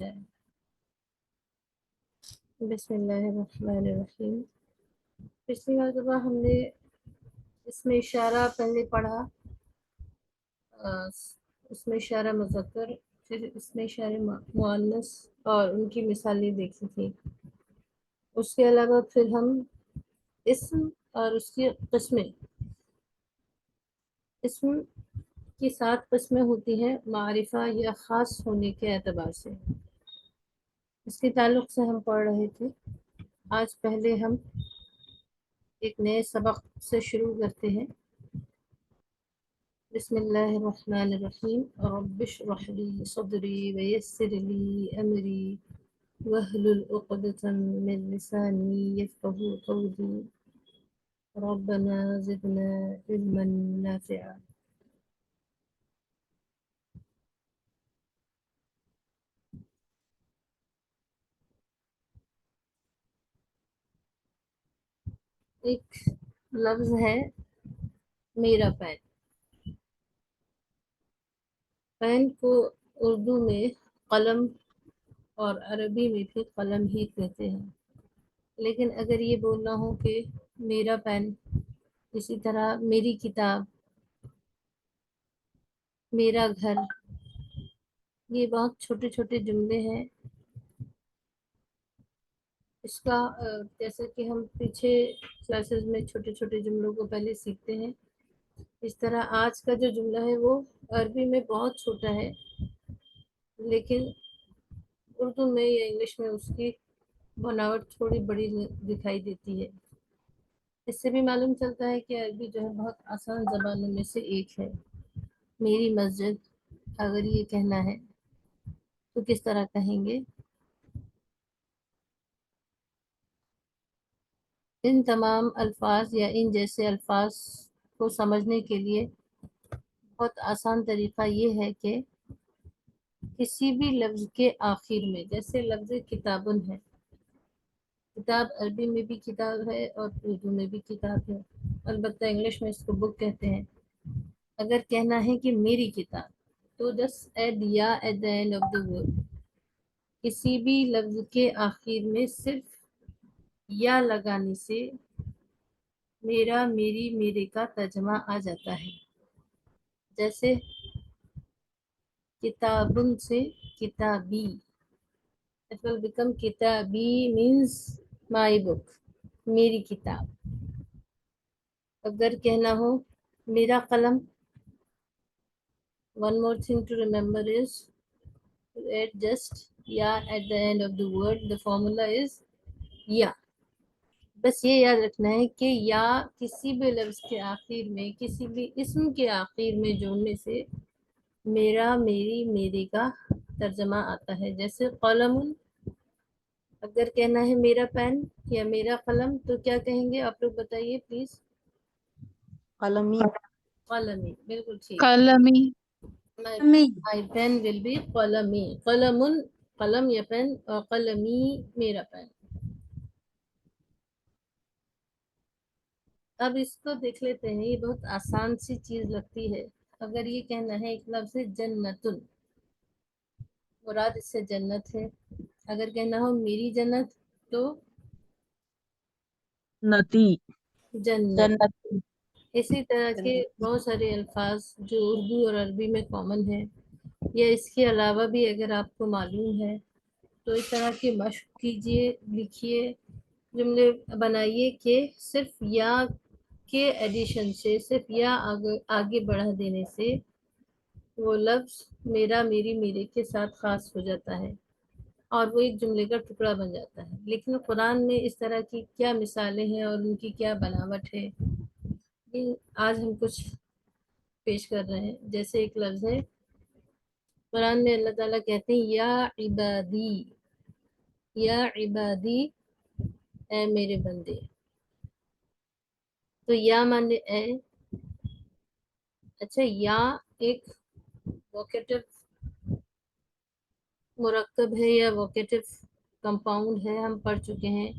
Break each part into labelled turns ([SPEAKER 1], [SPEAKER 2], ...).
[SPEAKER 1] جائے۔ بسم اللہ الرحمن الرحیم۔ پچھلی مرتبہ ہم نے اس میں اشارہ پہلے پڑھا، اس میں اشارہ مذکر، پھر اس میں اشارہ مؤنث اور ان کی مثالیں دیکھی تھی۔ اس کے علاوہ پھر ہم اسم اور اس کی قسمیں، اسم کی 7 قسمیں ہوتی ہیں معرفہ یا خاص ہونے کے اعتبار سے، اس کے تعلق سے ہم پڑھ رہے تھے۔ آج پہلے ہم ایک نئے سبق سے شروع کرتے ہیں۔ بسم اللہ الرحمن الرحیم۔ رب اشرح لی صدری ویسر لی امری واحلل عقدۃ من لسانی یفقهوا قولی ربنا زدنا علما نافعا۔ ایک لفظ ہے میرا پین۔ پین کو اردو میں قلم اور عربی میں بھی قلم ہی کہتے ہیں، لیکن اگر یہ بولنا ہو کہ میرا پین، اسی طرح میری کتاب، میرا گھر، یہ بہت چھوٹے چھوٹے جملے ہیں۔ اس کا جیسا کہ ہم پیچھے کلاسز میں چھوٹے چھوٹے جملوں کو پہلے سیکھتے ہیں، اس طرح آج کا جو جملہ ہے وہ عربی میں بہت چھوٹا ہے، لیکن اردو میں یا انگلش میں اس کی بناوٹ تھوڑی بڑی دکھائی دیتی ہے۔ اس سے بھی معلوم چلتا ہے کہ عربی جو ہے بہت آسان زبانوں میں سے ایک ہے۔ میری مسجد اگر یہ کہنا ہے تو کس طرح کہیں گے؟ ان تمام الفاظ یا ان جیسے الفاظ کو سمجھنے کے لیے بہت آسان طریقہ یہ ہے کہ کسی بھی لفظ کے آخر میں، جیسے لفظ کتابن ہے، کتاب عربی میں بھی کتاب ہے اور اردو میں بھی کتاب ہے، البتہ انگلش میں اس کو بک کہتے ہیں۔ اگر کہنا ہے کہ میری کتاب تو جسٹ ایڈ یا at the end of the word, کسی بھی لفظ کے آخر میں صرف یا لگانے سے میرا، میری، میرے کا ترجمہ آ جاتا ہے۔ جیسے کتابن سے کتابی، it will become کتابی means my book، میری کتاب۔ اگر کہنا ہو میرا قلم، one more thing to remember is to add just ya at the end of the word. The formula is ya۔ بس یہ یاد رکھنا ہے کہ یا کسی بھی لفظ کے آخر میں، کسی بھی اسم کے آخر میں جوڑنے سے میرا، میری، میرے کا ترجمہ آتا ہے۔ جیسے قلم، اگر کہنا ہے میرا پین یا میرا قلم تو کیا کہیں گے؟ آپ لوگ بتائیے پلیز۔
[SPEAKER 2] قلمی،
[SPEAKER 1] قلمی، بالکل ٹھیک۔
[SPEAKER 3] قلمی،
[SPEAKER 1] my pen will be قلمی، قلم قلم یا پین، اور قلمی میرا پین۔ اب اس کو دیکھ لیتے ہیں، یہ بہت آسان سی چیز لگتی ہے۔ اگر یہ کہنا ہے ایک لفظ جنتن، مراد اس سے جنت ہے۔ اگر کہنا ہو میری جنت تو
[SPEAKER 2] نتی،
[SPEAKER 1] جنت۔
[SPEAKER 2] جنت،
[SPEAKER 1] اسی طرح کے بہت سارے الفاظ جو اردو اور عربی میں کامن ہیں، یا اس کے علاوہ بھی اگر آپ کو معلوم ہے تو اس طرح کی مشق کیجئے، لکھیے، جملے بنائیے کہ صرف یا کے ایڈیشن سے، صرف یا آگے بڑھا دینے سے وہ لفظ میرا، میری، میرے کے ساتھ خاص ہو جاتا ہے اور وہ ایک جملے کا ٹکڑا بن جاتا ہے۔ لیکن قرآن میں اس طرح کی کیا مثالیں ہیں اور ان کی کیا بناوٹ ہے، یہ آج ہم کچھ پیش کر رہے ہیں۔ جیسے ایک لفظ ہے قرآن میں، اللہ تعالیٰ کہتے ہیں یا عبادی، یا عبادی، اے میرے بندے۔ تو یا مانے اے، اچھا یا ایک ووکیٹو مرکب ہے یا ووکیٹو کمپاؤنڈ ہے، ہم پڑھ چکے ہیں۔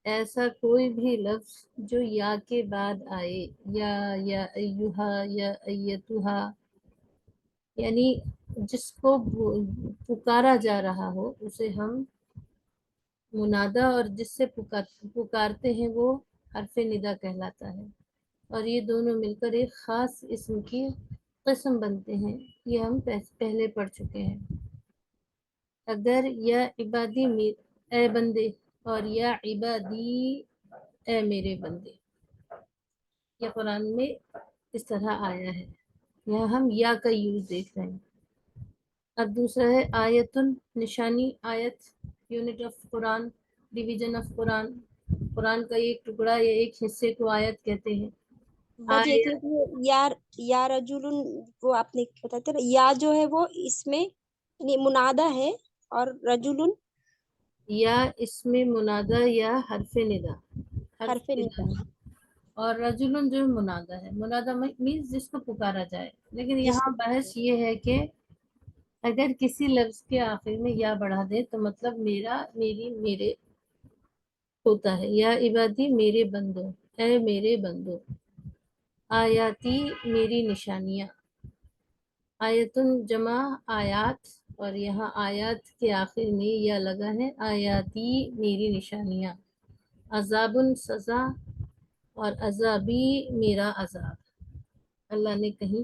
[SPEAKER 1] ایسا کوئی بھی لفظ جو یا کے بعد آئے، یا ایہا، یا ایتھا، یعنی جس کو پکارا جا رہا ہو اسے ہم منادا، اور جس سے پکارتے ہیں وہ حرف ندا کہلاتا ہے، اور یہ دونوں مل کر ایک خاص اسم کی قسم بنتے ہیں، یہ ہم پہلے پڑھ چکے ہیں۔ اگر یا عبادی اے بندے اور یا عبادی اے میرے بندے، یہ قرآن میں اس طرح آیا ہے، یہاں ہم یا کا یوز دیکھ رہے ہیں۔ اب دوسرا ہے آیتن، نشانی، آیت unit of Quran, division of Quran, Quran کا ایک ٹکڑا یا ایک حصے کو آیت کہتے ہیں۔
[SPEAKER 3] باجی ایک منٹ، یا رجولن وہ آپ نے بتاتے نا، یا جو ہے وہ اس میں منادہ ہے، اور رجولن
[SPEAKER 1] یا اس میں منادہ یا حرف ندا،
[SPEAKER 3] حرف ندا۔
[SPEAKER 1] اور رجلن جو منادہ ہے، منادہ مینس جس کو پکارا جائے، لیکن یہاں بحث یہ ہے کہ اگر کسی لفظ کے آخر میں یا بڑھا دے تو مطلب میرا، میری، میرے ہوتا ہے۔ یا عبادی میرے بندوں، اے میرے بندوں، آیاتی میری نشانیاں، آیتن جمع آیات، اور یہاں آیات کے آخر میں یا لگا ہے، آیاتی میری نشانیاں، عذابن سزا، اور عذابی میرا عذاب۔ اللہ نے کہیں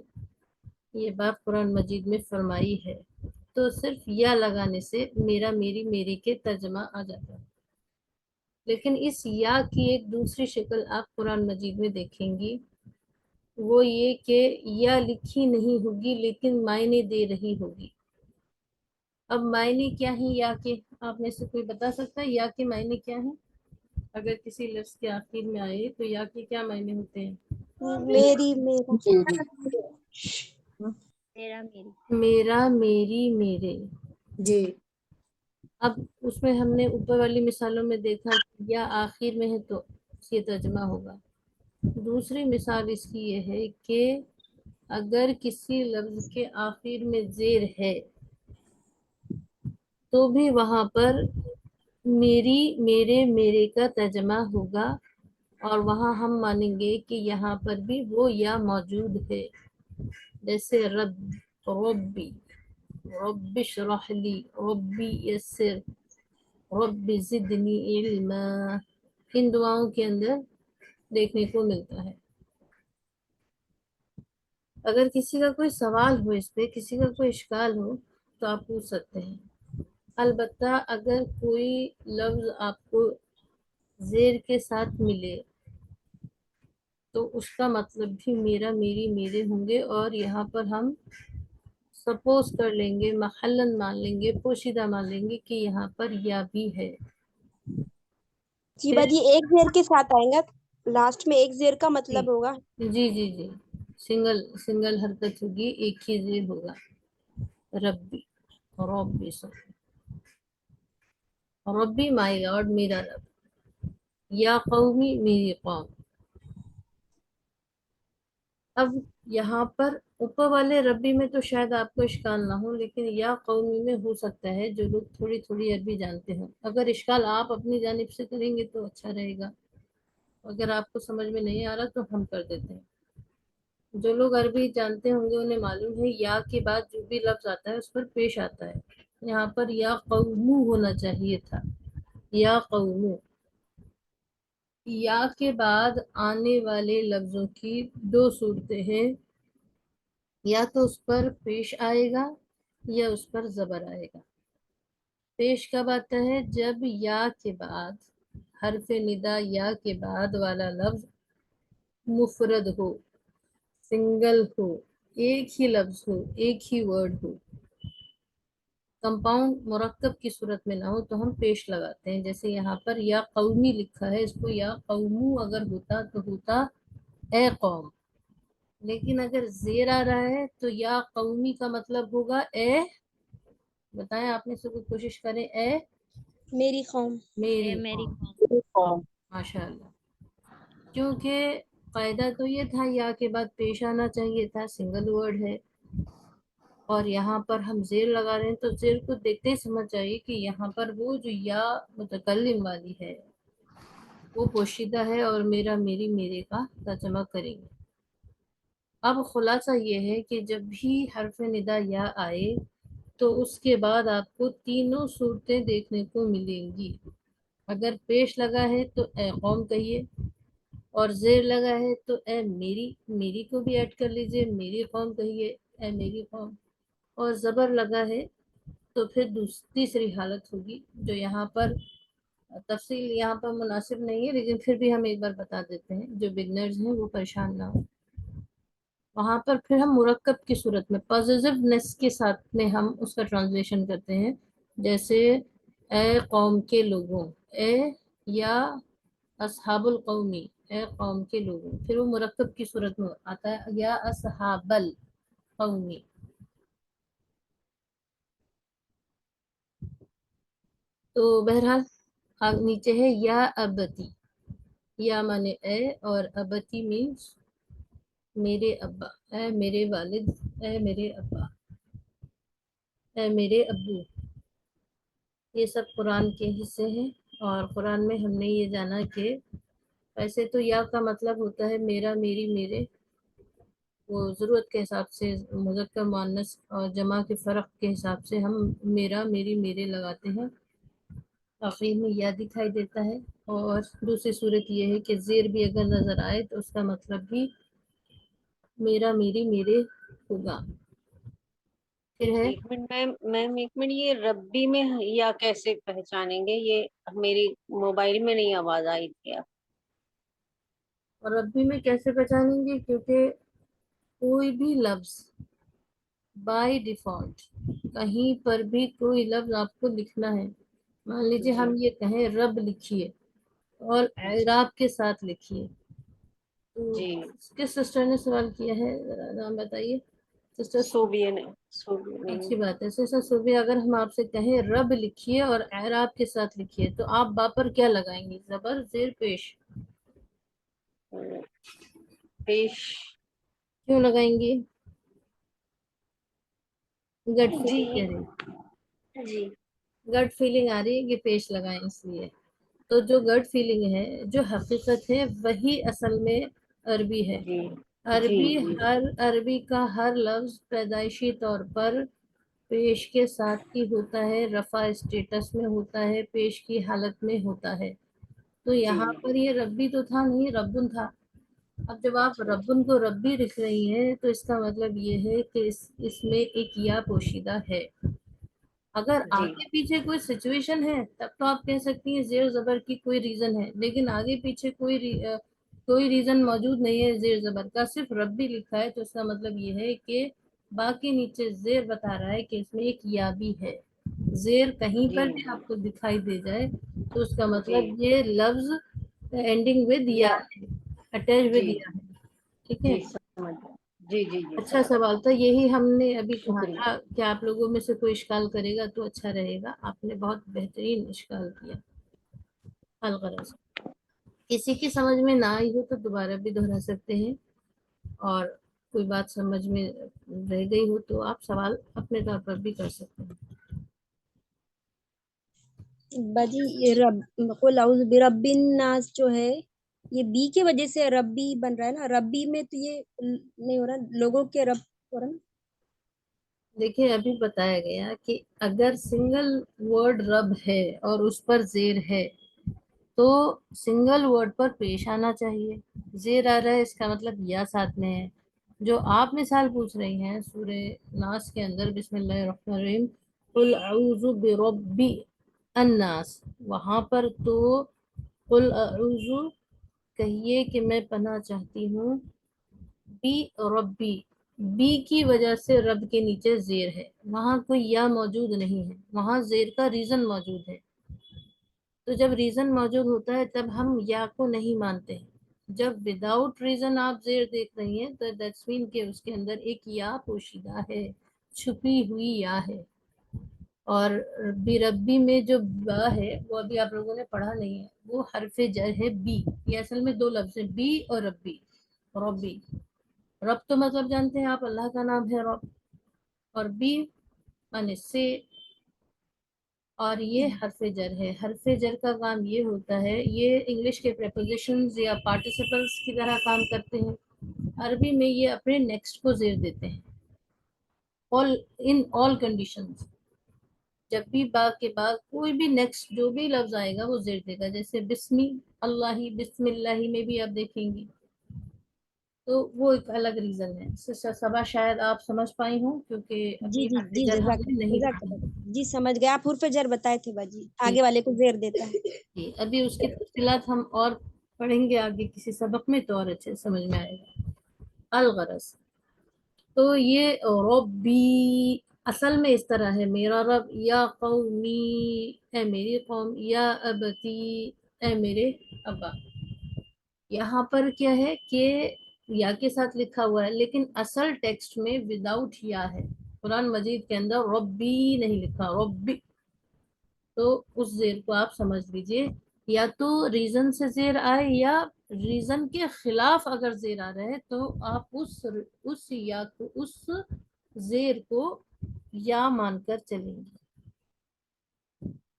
[SPEAKER 1] یہ بات قرآن مجید میں فرمائی ہے، تو صرف یا لگانے سے میرا، میری، میرے کے ترجمہ آ جاتا ہے۔ لیکن اس یا کی ایک دوسری شکل آپ قرآن مجید میں دیکھیں گی، وہ یہ کہ یا لکھی نہیں ہوگی لیکن معنی دے رہی ہوگی۔ اب معنی کیا ہیں یا کے؟ آپ میں سے کوئی بتا سکتا ہے یا کے معنی کیا ہیں؟ اگر کسی لفظ کے آخر میں آئے تو یا کے کیا معنی ہوتے ہیں؟
[SPEAKER 3] میری،
[SPEAKER 1] میرا، میری، میرے۔
[SPEAKER 2] جی
[SPEAKER 1] اب اس میں ہم نے اوپر والی مثالوں میں دیکھا کہ یا آخر میں ہے تو یہ ترجمہ ہوگا۔ دوسری مثال اس کی یہ ہے کہ اگر کسی لفظ کے آخر میں زیر ہے تو بھی وہاں پر میری، میرے، میرے کا ترجمہ ہوگا، اور وہاں ہم مانیں گے کہ یہاں پر بھی وہ یا موجود ہے، جیسے ربی، رب اشرح لی، ربی یسر، رب زدنی علما، ان دعاؤں کے اندر دیکھنے کو ملتا ہے۔ اگر کسی کا کوئی سوال ہو اس پہ، کسی کا کوئی اشکال ہو تو آپ پوچھ سکتے ہیں۔ البتہ اگر کوئی لفظ آپ کو زیر کے ساتھ ملے تو اس کا مطلب بھی میرا، میری، میرے ہوں گے، اور یہاں پر ہم سپوز کر لیں گے، محلن مان لیں گے، پوشیدہ مان لیں گے کہ یہاں پر یا بھی ہے۔
[SPEAKER 3] جی باجی ایک زیر کے ساتھ آئیں گا، لاسٹ میں ایک زیر کا مطلب ہوگا۔
[SPEAKER 1] جی جی جی، سنگل حرکت ہوگی، ایک ہی زیر ہوگا، ربی، ربی ربی مائی گاڈ، میرا رب، یا قومی میری قوم۔ اب یہاں پر اوپر والے ربی میں تو شاید آپ کو اشکال نہ ہو، لیکن یا قومی میں ہو سکتا ہے جو لوگ تھوڑی تھوڑی عربی جانتے ہوں۔ اگر اشکال آپ اپنی جانب سے کریں گے تو اچھا رہے گا، اگر آپ کو سمجھ میں نہیں آ رہا تو ہم کر دیتے ہیں۔ جو لوگ عربی جانتے ہوں گے انہیں معلوم ہے یا کے بعد جو بھی لفظ آتا ہے اس پر پیش آتا ہے۔ یہاں پر یا قومو ہونا چاہیے تھا، یا قومو۔ یا کے بعد آنے والے لفظوں کی دو صورتیں ہیں، یا تو اس پر پیش آئے گا یا اس پر زبر آئے گا۔ پیش کب آتا ہے؟ جب یا کے بعد، حرف ندا یا کے بعد والا لفظ مفرد ہو، سنگل ہو، ایک ہی لفظ ہو، ایک ہی ورڈ ہو، کمپاؤنڈ مرکب کی صورت میں نہ ہو تو ہم پیش لگاتے ہیں۔ جیسے یہاں پر یا قومی لکھا ہے، اس کو یا قومو اگر ہوتا تو ہوتا اے قوم، لیکن اگر زیر آ رہا ہے تو یا قومی کا مطلب ہوگا اے، بتائیں آپ نے سے کوئی کوشش کریں، اے
[SPEAKER 3] میری قوم،
[SPEAKER 1] میری قوم۔ ماشاء اللہ، کیونکہ قاعدہ تو یہ تھا یا کے بعد پیش آنا چاہیے تھا، سنگل ورڈ ہے، اور یہاں پر ہم زیر لگا رہے ہیں تو زیر کو دیکھتے ہی سمجھ جائیے کہ یہاں پر وہ جو یا متکلم والی ہے وہ پوشیدہ ہے، اور میرا، میری، میرے کا ترجمہ کریں گے۔ اب خلاصہ یہ ہے کہ جب بھی حرف ندا یا آئے تو اس کے بعد آپ کو تینوں صورتیں دیکھنے کو ملیں گی. اگر پیش لگا ہے تو اے قوم کہیے، اور زیر لگا ہے تو اے میری کو بھی ایڈ کر لیجئے، میری قوم کہیے، اے میری قوم. اور زبر لگا ہے تو پھر تیسری حالت ہوگی، جو یہاں پر تفصیل یہاں پر مناسب نہیں ہے، لیکن پھر بھی ہم ایک بار بتا دیتے ہیں، جو بگنرز ہیں وہ پریشان نہ ہو. وہاں پر پھر ہم مرکب کی صورت میں پازیٹیونیس کے ساتھ میں ہم اس کا ٹرانسلیشن کرتے ہیں، جیسے اے قوم کے لوگوں، اے یا اصحاب القومی، اے قوم کے لوگوں. پھر وہ مرکب کی صورت میں آتا ہے یا اصحاب القومی. تو بہرحال نیچے ہے یا ابتی، یا مانے اے اور ابتی مینس میرے ابا، اے میرے والد، اے میرے ابا، اے میرے ابو. یہ سب قرآن کے حصے ہیں، اور قرآن میں ہم نے یہ جانا کہ ویسے تو یا کا مطلب ہوتا ہے میرا، میری، میرے. وہ ضرورت کے حساب سے مذکر مؤنث اور جمع کے فرق کے حساب سے ہم میرا، میری، میرے لگاتے ہیں. آخر میں یا دکھائی دیتا ہے. اور دوسری صورت یہ ہے کہ زیر بھی اگر نظر آئے تو اس کا مطلب بھی میرا، میری، میرے ہوگا. پھر ہے
[SPEAKER 4] ایک منٹ میم، ایک منٹ، یہ ربی میں یا کیسے پہچانیں گے؟ یہ میری موبائل میں نہیں آواز آئی تھی.
[SPEAKER 1] اور ربی میں کیسے پہچانیں گے؟ کیونکہ کوئی بھی لفظ بائی ڈیفالٹ کہیں پر بھی کوئی لفظ آپ کو لکھنا ہے، مان لیجیے ہم یہ کہیں رب لکھیے اور اعراب کے ساتھ لکھیے. تو
[SPEAKER 4] جی
[SPEAKER 1] کس سسٹر نے سوال کیا ہے، ذرا نام بتائیے. سسٹر
[SPEAKER 4] صوبیہ نے.
[SPEAKER 1] اچھی بات ہے. سسٹر صوبیہ، اگر ہم آپ سے کہیں رب لکھیے اور اعراب کے ساتھ لکھیے تو آپ با پر کیا لگائیں گی؟ زبر، زیر، پیش؟
[SPEAKER 4] پیش.
[SPEAKER 1] کیوں لگائیں گی؟ گٹ
[SPEAKER 4] جی
[SPEAKER 1] فیلنگ کہہ رہی،
[SPEAKER 4] جی
[SPEAKER 1] گٹ فیلنگ آ رہی ہے کہ پیش لگائیں اس لیے. تو جو گٹ فیلنگ ہے، جو حقیقت ہے، وہی اصل میں عربی ہے.
[SPEAKER 4] جی جی
[SPEAKER 1] عربی
[SPEAKER 4] جی
[SPEAKER 1] عربی کا ہر لفظ پیدائشی طور پر پیش کے ساتھ ہی ہوتا ہے، رفع اسٹیٹس میں ہوتا ہے، پیش کی حالت میں ہوتا ہے. تو
[SPEAKER 4] جی
[SPEAKER 1] یہاں پر یہ ربی تو تھا نہیں، ربن تھا. اب جب آپ
[SPEAKER 4] اچھا
[SPEAKER 1] ربن کو ربی لکھ رہی ہیں تو اس کا مطلب یہ ہے کہ اس میں ایک یا پوشیدہ ہے. اگر
[SPEAKER 4] جی
[SPEAKER 1] آگے پیچھے کوئی سچویشن ہے تب تو آپ کہہ سکتی ہیں زیر زبر کی کوئی ریزن ہے، لیکن آگے پیچھے کوئی ریزن موجود نہیں ہے زیر زبر کا، صرف ربی لکھا ہے. تو اس کا مطلب یہ ہے کہ باقی نیچے زیر بتا رہا ہے کہ اس میں ایک یا بھی ہے. زیر کہیں
[SPEAKER 4] جی
[SPEAKER 1] پر بھی آپ کو دکھائی دے جائے تو اس کا
[SPEAKER 4] جی
[SPEAKER 1] مطلب یہ لفظ اینڈنگ ود یا ہے، اٹیچ ود
[SPEAKER 4] جی
[SPEAKER 1] یا ہے. ٹھیک ہے.
[SPEAKER 4] جی سمجھ گیا. جی جی جی
[SPEAKER 1] اچھا
[SPEAKER 4] سمجھ.
[SPEAKER 1] سوال تھا، یہی ہم نے ابھی کہا
[SPEAKER 4] شکریہ.
[SPEAKER 1] تھا کہ آپ لوگوں میں سے کوئی اشکال کرے گا تو اچھا رہے گا. آپ نے بہت بہترین اشکال کیا. الغرض کسی کی سمجھ میں نہ آئی ہو تو دوبارہ بھی دہرا سکتے ہیں، اور کوئی بات سمجھ میں رہ گئی ہو تو آپ سوال اپنے طور پر بھی کر سکتے ہیں.
[SPEAKER 3] باجی یہ قل اعوذ برب الناس جو ہے یہ بی کی وجہ سے ربی بن رہا ہے نا. ربی میں تو یہ نہیں ہو رہا، لوگوں کے رب ہو رہا نا.
[SPEAKER 1] دیکھیں ابھی بتایا گیا کہ اگر سنگل ورڈ رب ہے اور اس پر زیر ہے تو سنگل ورڈ پر پیش آنا چاہیے. زیر آ رہا ہے اس کا مطلب یا ساتھ میں ہے. جو آپ مثال پوچھ رہی ہیں سورہ ناس کے اندر بسم اللہ الرحمن الرحیم قل اعوذ برب الناس، وہاں پر تو قل اعوذ کہیے کہ میں پناہ چاہتی ہوں بی ربی، بی کی وجہ سے رب کے نیچے زیر ہے، وہاں کوئی یا موجود نہیں ہے، وہاں زیر کا ریزن موجود ہے. تو جب ریزن موجود ہوتا ہے تب ہم یا کو نہیں مانتے ہیں. جب وداؤٹ ریزن آپ زیر دیکھ رہی ہیں تو دیٹس مین کہ اس کے اندر ایک یا پوشیدہ ہے، چھپی ہوئی یا ہے. اور ربی میں جو با ہے وہ ابھی آپ لوگوں نے پڑھا نہیں ہے، وہ حرف جر ہے بی. یہ اصل میں دو لفظ ہیں، بی اور ربی. ربی، رب تو مطلب جانتے ہیں آپ، اللہ کا نام ہے رب، اور بی مانے سے، اور یہ حرف جر ہے. حرف جر کا کام یہ ہوتا ہے، یہ انگلش کے پریپوزیشنز یا پارٹیسپلس کی طرح کام کرتے ہیں. عربی میں یہ اپنے نیکسٹ کو زیر دیتے ہیں all conditions. جب بھی با کے بعد کوئی بھی نیکسٹ جو بھی لفظ آئے گا وہ زیر دے گا. جیسے بسمی اللہ، بسم اللہ میں بھی آپ دیکھیں گی تو وہ ایک الگ ریزن ہے. صبا شاید آپ سمجھ پائی ہوں کیونکہ
[SPEAKER 3] جی
[SPEAKER 1] ابھی
[SPEAKER 3] جی
[SPEAKER 1] حرف
[SPEAKER 3] جی
[SPEAKER 1] جر ہم
[SPEAKER 3] جزاک
[SPEAKER 1] نے نہیں
[SPEAKER 3] جزاک
[SPEAKER 1] پڑھی.
[SPEAKER 3] اللہ. جی سمجھ گئے آپ. حرف جر بتائے تھے باجی، آگے والے کو زیر دیتا ہے.
[SPEAKER 1] جی ابھی اس کی تفصیلات ہم اور پڑھیں گے آگے کسی سبق میں تو اور اچھے سمجھ میں آئے گا. الغرض تو یہ ربی اصل میں اس طرح ہے، میرا رب، یا قومی اے میری قوم، یا ابتی اے میرے ابا. یہاں پر کیا ہے کہ یا کے ساتھ لکھا ہوا ہے لیکن اصل ٹیکسٹ میں وداؤٹ یا ہے. قرآن مجید کے اندر ربی نہیں لکھا، ربی. تو اس زیر کو آپ سمجھ لیجئے، یا تو ریزن سے زیر آئے یا ریزن کے خلاف اگر زیر آ رہا ہے تو آپ اس یا کو، اس زیر کو یا مان کر چلیں گے.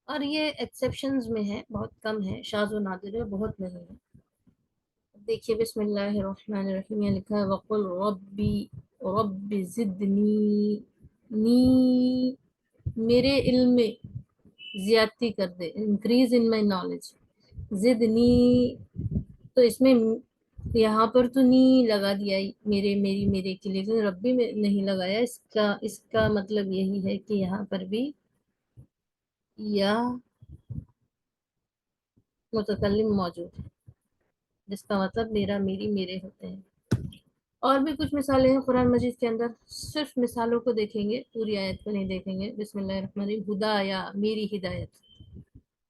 [SPEAKER 1] اور یہ ایکسیپشنز میں ہے، بہت کم ہے، شاذ و نادر ہے، بہت نہیں ہے. دیکھیے بسم اللہ الرحمن الرحیم یہ لکھا ہے وقل ربی رب زدنی، نی میرے علم میں زیادتی کر دے، انکریز ان مائی نالج. زدنی تو اس میں یہاں پر تو نی لگا دیا میرے، میری، میرے کے لیے، لیکن ربی میں نہیں لگایا. اس کا مطلب یہی ہے کہ یہاں پر بھی یا متکلم موجود ہے جس کا مطلب میرا، میری، میرے ہوتے ہیں. اور بھی کچھ مثالیں ہیں قرآن مجید کے اندر، صرف مثالوں کو دیکھیں گے، پوری آیت کو نہیں دیکھیں گے. بسم اللہ الرحمن الرحیم ہدایا میری ہدایت،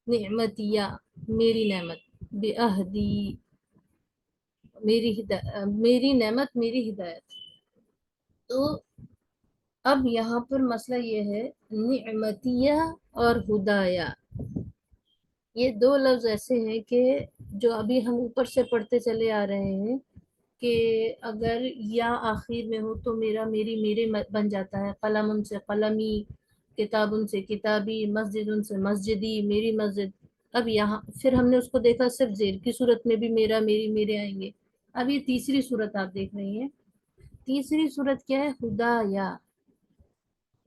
[SPEAKER 1] نعمتیا میری نعمت، بعہدی میری نعمت، میری ہدایت. تو اب یہاں پر مسئلہ یہ ہے نعمتیہ اور ہدایا، یہ دو لفظ ایسے ہیں کہ جو ابھی ہم اوپر سے پڑھتے چلے آ رہے ہیں کہ اگر یا آخر میں ہو تو میرا، میری، میرے بن جاتا ہے. قلم ان سے قلمی، کتاب ان سے کتابی، مسجد ان سے مسجدی، میری مسجد. اب یہاں پھر ہم نے اس کو دیکھا صرف زیر کی صورت میں بھی میرا، میری، میرے آئیں گے. اب یہ تیسری صورت آپ دیکھ رہی ہیں. تیسری صورت کیا ہے؟ ہدایا،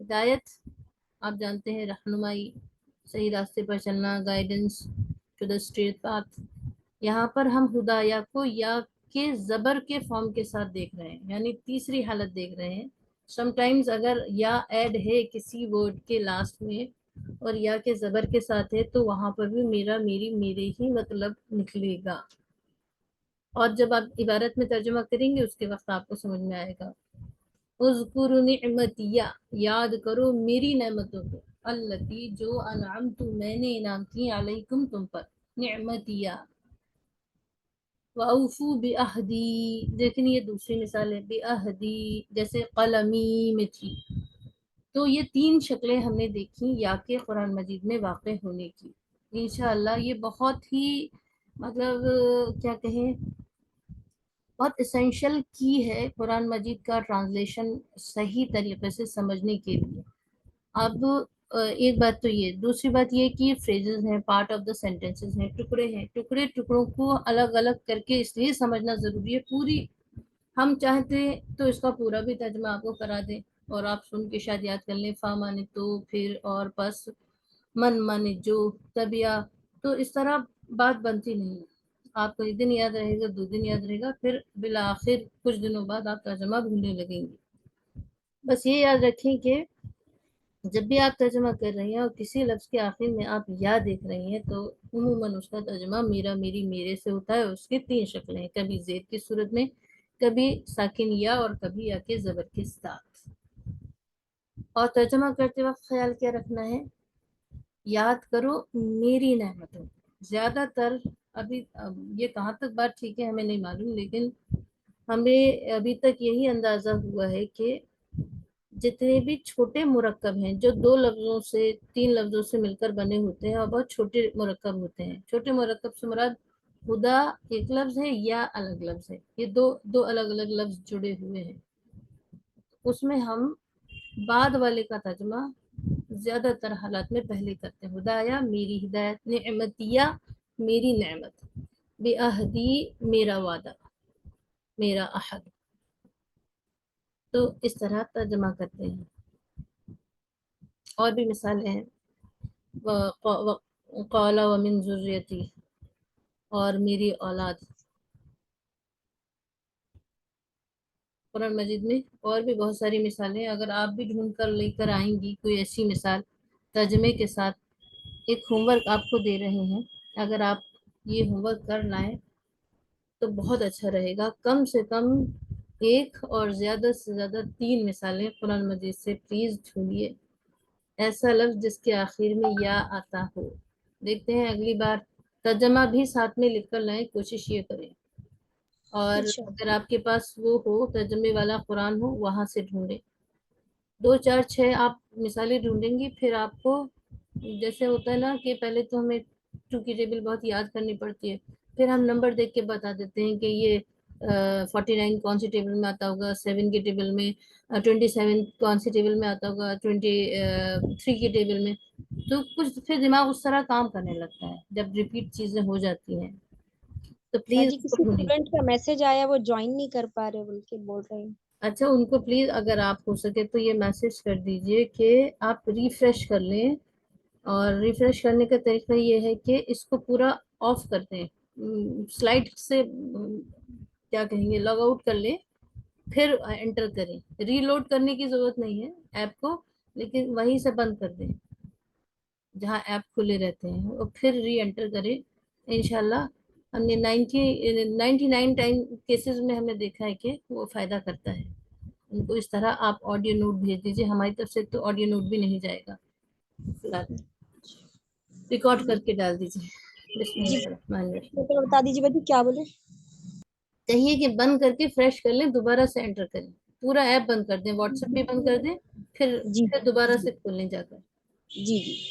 [SPEAKER 1] ہدایت آپ جانتے ہیں، رہنمائی، صحیح راستے پر چلنا، guidance to the straight path. یہاں پر ہم ہدایا کو یا کے زبر کے فارم کے ساتھ دیکھ رہے ہیں، یعنی تیسری حالت دیکھ رہے ہیں. سم ٹائمز اگر یا ایڈ ہے کسی ورڈ کے لاسٹ میں اور یا کے زبر کے ساتھ ہے تو وہاں پر بھی میرا، میری، میرے ہی مطلب نکلے گا. اور جب آپ عبارت میں ترجمہ کریں گے اس کے وقت آپ کو سمجھ میں آئے گا. اذکر نعمتیا، یاد کرو میری نعمتوں کو، التی جو انعمت میں نے انعام کی، علیکم تم پر، نعمتیا. وَأَوْفُوا بِعَهْدِي، لیکن یہ دوسری مثال ہے، بِعَهْدِي جیسے قلمی میں تھی. تو یہ تین شکلیں ہم نے دیکھی یا کہ قرآن مجید میں واقع ہونے کی. انشاءاللہ یہ بہت ہی مطلب کیا کہیں، بہت اسینشل کی ہے قرآن مجید کا ٹرانسلیشن صحیح طریقے سے سمجھنے کے لیے. اب ایک بات تو یہ، دوسری بات یہ کہ فریزز ہیں، پارٹ آف دا سینٹینسز ہیں، ٹکڑے ہیں، ٹکڑوں کو الگ الگ کر کے اس لیے سمجھنا ضروری ہے. پوری ہم چاہتے تو اس کا پورا بھی ترجمہ آپ کو کرا دیں اور آپ سن کے شاید یاد کر لیں، فا مانے تو، پھر اور پس، من مانے جو، تبیا. تو اس طرح بات بنتی نہیں. آپ کو ایک دن یاد رہے گا، 2 دن یاد رہے گا، پھر بالآخر کچھ دنوں بعد آپ ترجمہ بھولنے لگیں گے. بس یہ یاد رکھیں کہ جب بھی آپ ترجمہ کر رہی ہیں اور کسی لفظ کے آخر میں آپ یا دیکھ رہی ہیں تو عموماً اس کا ترجمہ میرا، میری، میرے سے ہوتا ہے. اس کی 3 شکلیں ہیں، کبھی زیر کی صورت میں، کبھی ساکن یا، اور کبھی یا کے زبر کے ساتھ. اور ترجمہ کرتے وقت خیال کیا رکھنا ہے؟ یاد کرو میری نعمتوں. زیادہ تر ابھی یہ کہاں تک بات ٹھیک ہے ہمیں نہیں معلوم، لیکن ہمیں ابھی تک یہی اندازہ ہوا ہے کہ جتنے بھی چھوٹے مرکب ہیں جو 2 لفظوں سے 3 لفظوں سے مل کر بنے ہوتے ہیں اور بہت چھوٹے مرکب ہوتے ہیں. چھوٹے مرکب سے مراد خدا ایک لفظ ہے یا الگ لفظ ہے، یہ دو الگ الگ لفظ جڑے ہوئے ہیں. اس میں ہم بعد والے کا ترجمہ زیادہ تر حالات میں پہلے کرتے ہیں. ہدایا میری ہدایت، نعمتیا میری نعمت، بعہدی میرا وعدہ، میرا عہد. تو اس طرح ترجمہ کرتے ہیں. اور بھی مثالیں ہیں. قال ومن ذریتی، اور میری اولاد. قرآن مجید میں اور بھی بہت ساری مثالیں. اگر آپ بھی ڈھونڈ کر لے کر آئیں گی کوئی ایسی مثال ترجمے کے ساتھ. ایک ہوم ورک آپ کو دے رہے ہیں، اگر آپ یہ ہوم ورک کر لائیں تو بہت اچھا رہے گا. کم سے کم ایک اور زیادہ سے زیادہ 3 مثالیں قرآن مجید سے پلیز ڈھونڈیے، ایسا لفظ جس کے آخر میں یا آتا ہو. دیکھتے ہیں اگلی بار ترجمہ بھی ساتھ میں لکھ کر لائیں، کوشش یہ کریں. اور اگر آپ کے پاس وہ ہو ترجمے والا قرآن ہو، وہاں سے ڈھونڈیں. 2 4 6 آپ مثالیں ڈھونڈیں گی، پھر آپ کو جیسے ہوتا ہے نا کہ پہلے تو ہمیں 2 کی ٹیبل بہت یاد کرنی پڑتی ہے، پھر ہم نمبر دیکھ کے بتا دیتے ہیں کہ یہ 49 کون سی ٹیبل میں آتا ہوگا، 7 کی ٹیبل میں، 27 کون سی ٹیبل میں آتا ہوگا، 23 کی ٹیبل میں. تو کچھ پھر دماغ اس طرح کام کرنے لگتا ہے جب ریپیٹ چیزیں ہو جاتی ہیں. تو پلیز
[SPEAKER 3] جی کسی اسٹوڈنٹ کا میسج آیا، وہ جوائن نہیں کر پا رہے بلکہ بول رہے ہیں.
[SPEAKER 1] اچھا، ان کو پلیز اگر آپ ہو سکے تو یہ میسج کر دیجئے کہ آپ ریفریش کر لیں. اور ریفریش کرنے کا طریقہ یہ ہے کہ اس کو پورا آف کر دیں، سلائڈ سے کیا کہیں گے لاگ آؤٹ کر لیں، پھر انٹر کریں. ری لوڈ کرنے کی ضرورت نہیں ہے ایپ کو، لیکن وہیں سے بند کر دیں جہاں ایپ کھلے رہتے ہیں، اور پھر ری انٹر کریں. انشاءاللہ ہم نے 99 کیسز میں ہم نے دیکھا ہے کہ وہ فائدہ کرتا ہے. ان کو اس طرح آپ آڈیو نوٹ بھیج دیجیے. ہماری طرف سے تو آڈیو نوٹ بھی نہیں جائے گا، ریکارڈ کر کے ڈال دیجیے. بسم اللہ الرحمن الرحیم.
[SPEAKER 3] بتا دیجیے بھائی کیا بولے.
[SPEAKER 1] چاہیے کہ بند کر کے فریش کر لیں، دوبارہ سے انٹر کریں، پورا ایپ بند کر دیں، واٹس ایپ بھی بند کر دیں، پھر دوبارہ سے کھول لیں جا کر.
[SPEAKER 3] جی.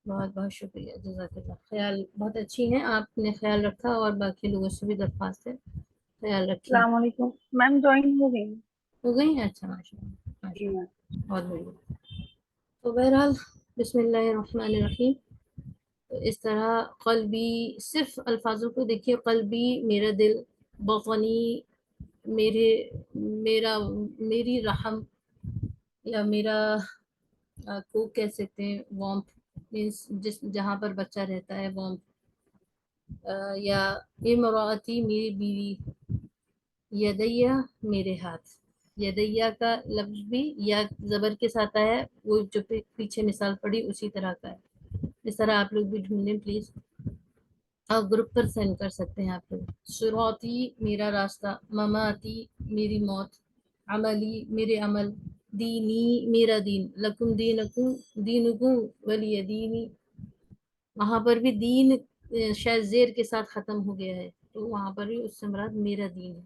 [SPEAKER 1] بہت بہت شکریہ، جزاک اللہ. خیال بہت اچھی ہیں، آپ نے خیال رکھا، اور باقی لوگوں سے بھی درخواست ہے خیال رکھیے.
[SPEAKER 2] السلام علیکم میم، جوائن ہو گئی.
[SPEAKER 1] ہو گئی ہیں؟ اچھا، ماشاء اللہ ماشاء اللہ، بہت بڑھیا. تو بہرحال بسم اللہ الرحمن الرحیم. تو اس طرح قلبی، صرف الفاظوں کو دیکھیے. قلبی میرا دل، بطنی میری رحم، یا میرا کو کہہ سکتے ہیں وارمتھ، مینس جہاں پر بچہ رہتا ہے وارمتھ. یا امراتی میری بیوی، یدیہ میرے ہاتھ. یدیہ کا لفظ بھی یا زبر کے ساتھ آیا ہے، وہ جو پیچھے مثال پڑی اسی طرح کا ہے. اس طرح آپ لوگ بھی ڈھونڈیں پلیز، اور گروپ پر سینڈ کر سکتے ہیں آپ لوگ. صراطی میرا راستہ، مماتی میری موت، عملی میرے عمل، دینی میرا دین، لکم دینکم دینکم ولی دینی. وہاں پر بھی دین شاید زیر کے ساتھ ختم ہو گیا ہے، تو وہاں پر بھی اس سے مراد میرا دین ہے.